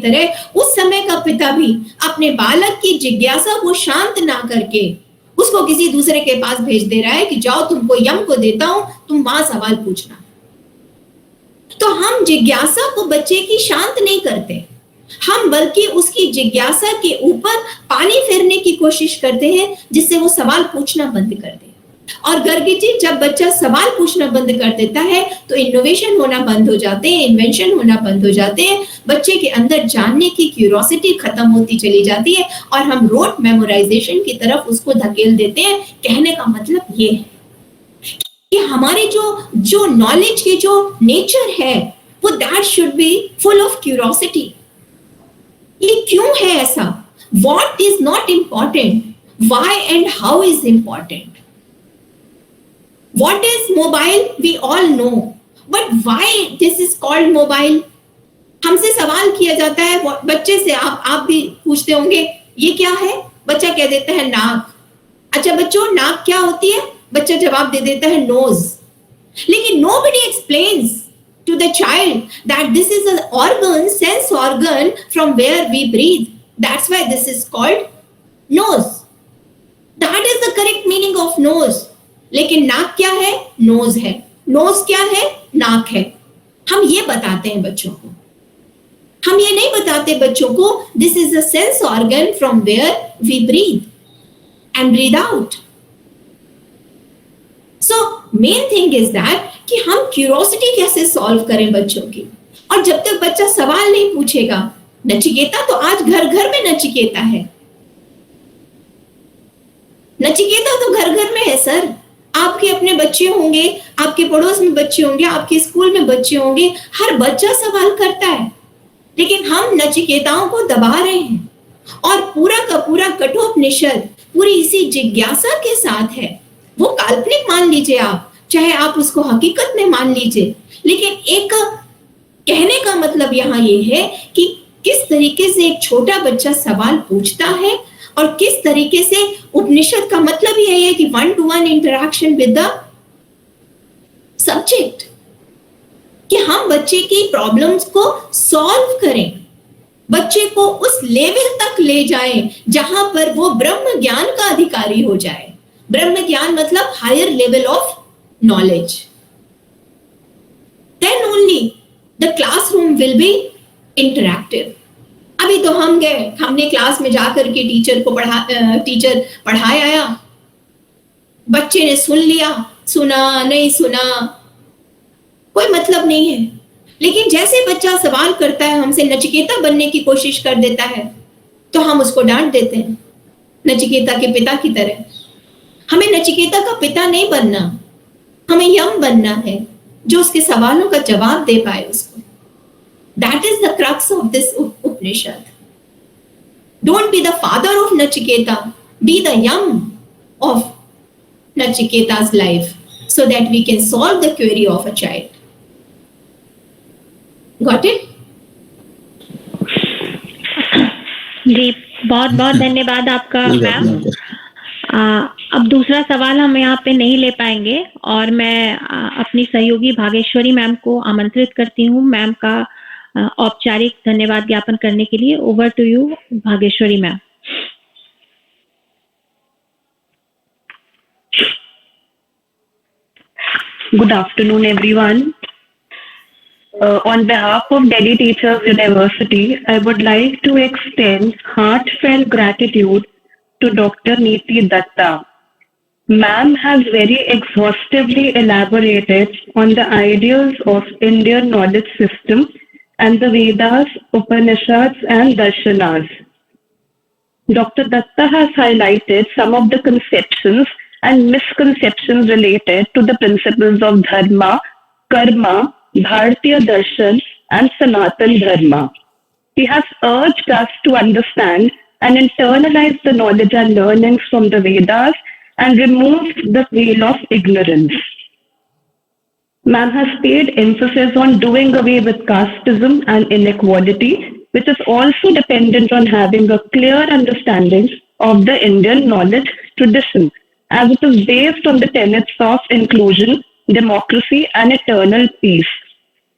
तरह उस समय का पिता भी अपने बालक की जिज्ञासा को शांत ना करके उसको किसी दूसरे के पास भेज दे रहा है कि जाओ तुमको यम को देता हूं, तुम वहां सवाल पूछना। तो हम जिज्ञासा को बच्चे की शांत नहीं करते, हम बल्कि उसकी जिज्ञासा के ऊपर पानी फेरने की कोशिश करते हैं जिससे वो सवाल पूछना बंद कर दे। और गर्गी जी, जब बच्चा सवाल पूछना बंद कर देता है तो इनोवेशन होना बंद हो जाते हैं, इन्वेंशन होना बंद हो जाते हैं, बच्चे के अंदर जानने की क्यूरोसिटी खत्म होती चली जाती है और हम रोट मेमोराइजेशन की तरफ उसको धकेल देते हैं। कहने का मतलब ये है कि हमारे जो नॉलेज की जो नेचर है वो that should be full of curiosity. ये क्यों है ऐसा? What is not important, why and how is important. What is mobile? We all know. But why this is called mobile? हमसे सवाल किया जाता है बच्चे से, आप भी पूछते होंगे ये क्या है? बच्चा कह देता है नाक। अच्छा बच्चों, नाक क्या होती है? बच्चा जवाब दे देता है नोज। लेकिन nobody explains to the child that this is an organ, sense organ from where we breathe. That's why this is called nose. That is the correct meaning of nose. लेकिन नाक क्या है? नोज है। Knows क्या है? नाक है। हम ये बताते हैं बच्चों को, हम ये नहीं बताते बच्चों को this is a sense organ from where we breathe and breathe out. So main thing is that कि हम क्यूरोसिटी कैसे सॉल्व करें बच्चों की। और जब तक बच्चा सवाल नहीं पूछेगा, नचिकेता तो आज घर घर में नचिकेता है, नचिकेता तो घर घर में है सर। आपके अपने बच्चे होंगे, आपके पड़ोस में बच्चे होंगे, आपके स्कूल में बच्चे होंगे, हर बच्चा सवाल करता है, लेकिन हम नचिकेताओं को दबा रहे हैं। और पूरा का पूरा कठोपनिषद पूरी इसी जिज्ञासा के साथ है। वो काल्पनिक मान लीजिए आप, चाहे आप उसको हकीकत में मान लीजिए, लेकिन एक कहने का मतलब यहाँ ये है कि किस तरीके से एक छोटा बच्चा सवाल पूछता है और किस तरीके से उपनिषद का मतलब यही है कि 1-to-1 interaction with the subject, कि हम बच्चे की प्रॉब्लम्स को सॉल्व करें, बच्चे को उस लेवल तक ले जाएं जहां पर वो ब्रह्म ज्ञान का अधिकारी हो जाए। ब्रह्म ज्ञान मतलब higher level of knowledge. Then only the classroom will be interactive. अभी तो हम गए, हमने क्लास में जाकर के टीचर पढ़ाया आया, बच्चे ने सुन लिया, सुना नहीं सुना कोई मतलब नहीं है। लेकिन जैसे बच्चा सवाल करता है, हमसे नचिकेता बनने की कोशिश कर देता है, तो हम उसको डांट देते हैं नचिकेता के पिता की तरह। हमें नचिकेता का पिता नहीं बनना, हमें यम बनना है जो उसके सवालों का जवाब दे पाए उसको। That is the crux of this Upanishad. Don't be the father of Nachiketa, be the yam of Nachiketa's life so that we can solve the query of a child. Got it? जी, बहुत बहुत धन्यवाद आपका ma'am. अब दूसरा सवाल हम यहाँ पे नहीं ले पाएंगे और मैं अपनी सहयोगी भागेश्वरी मैम को आमंत्रित करती हूँ मैम का औपचारिक धन्यवाद ज्ञापन करने के लिए। Over to you Bhageshwari ma'am. Good afternoon, everyone. On behalf of Delhi Teachers University, I would like to extend heartfelt gratitude to Dr. Neeti Datta. Ma'am has very exhaustively elaborated on the ideals of Indian knowledge system and the Vedas, Upanishads, and Darshanas. Dr. Datta has highlighted some of the conceptions and misconceptions related to the principles of Dharma, Karma, Bharatiya Darshan, and Sanatan Dharma. He has urged us to understand and internalize the knowledge and learnings from the Vedas and remove the veil of ignorance. Ma'am has paid emphasis on doing away with casteism and inequality, which is also dependent on having a clear understanding of the Indian knowledge tradition, as it is based on the tenets of inclusion, democracy, and eternal peace.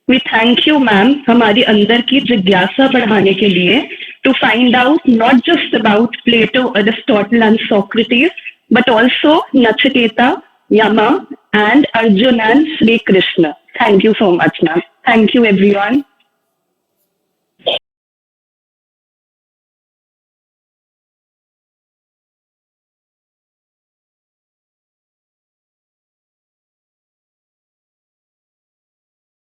We thank you, ma'am, हमारी अंदर की जिज्ञासा बढ़ाने के लिए, to find out not just about Plato, Aristotle, and Socrates, but also Nachiketa, Yama, and Arjuna and Sri Krishna. Thank you so much, ma'am. Thank you, everyone.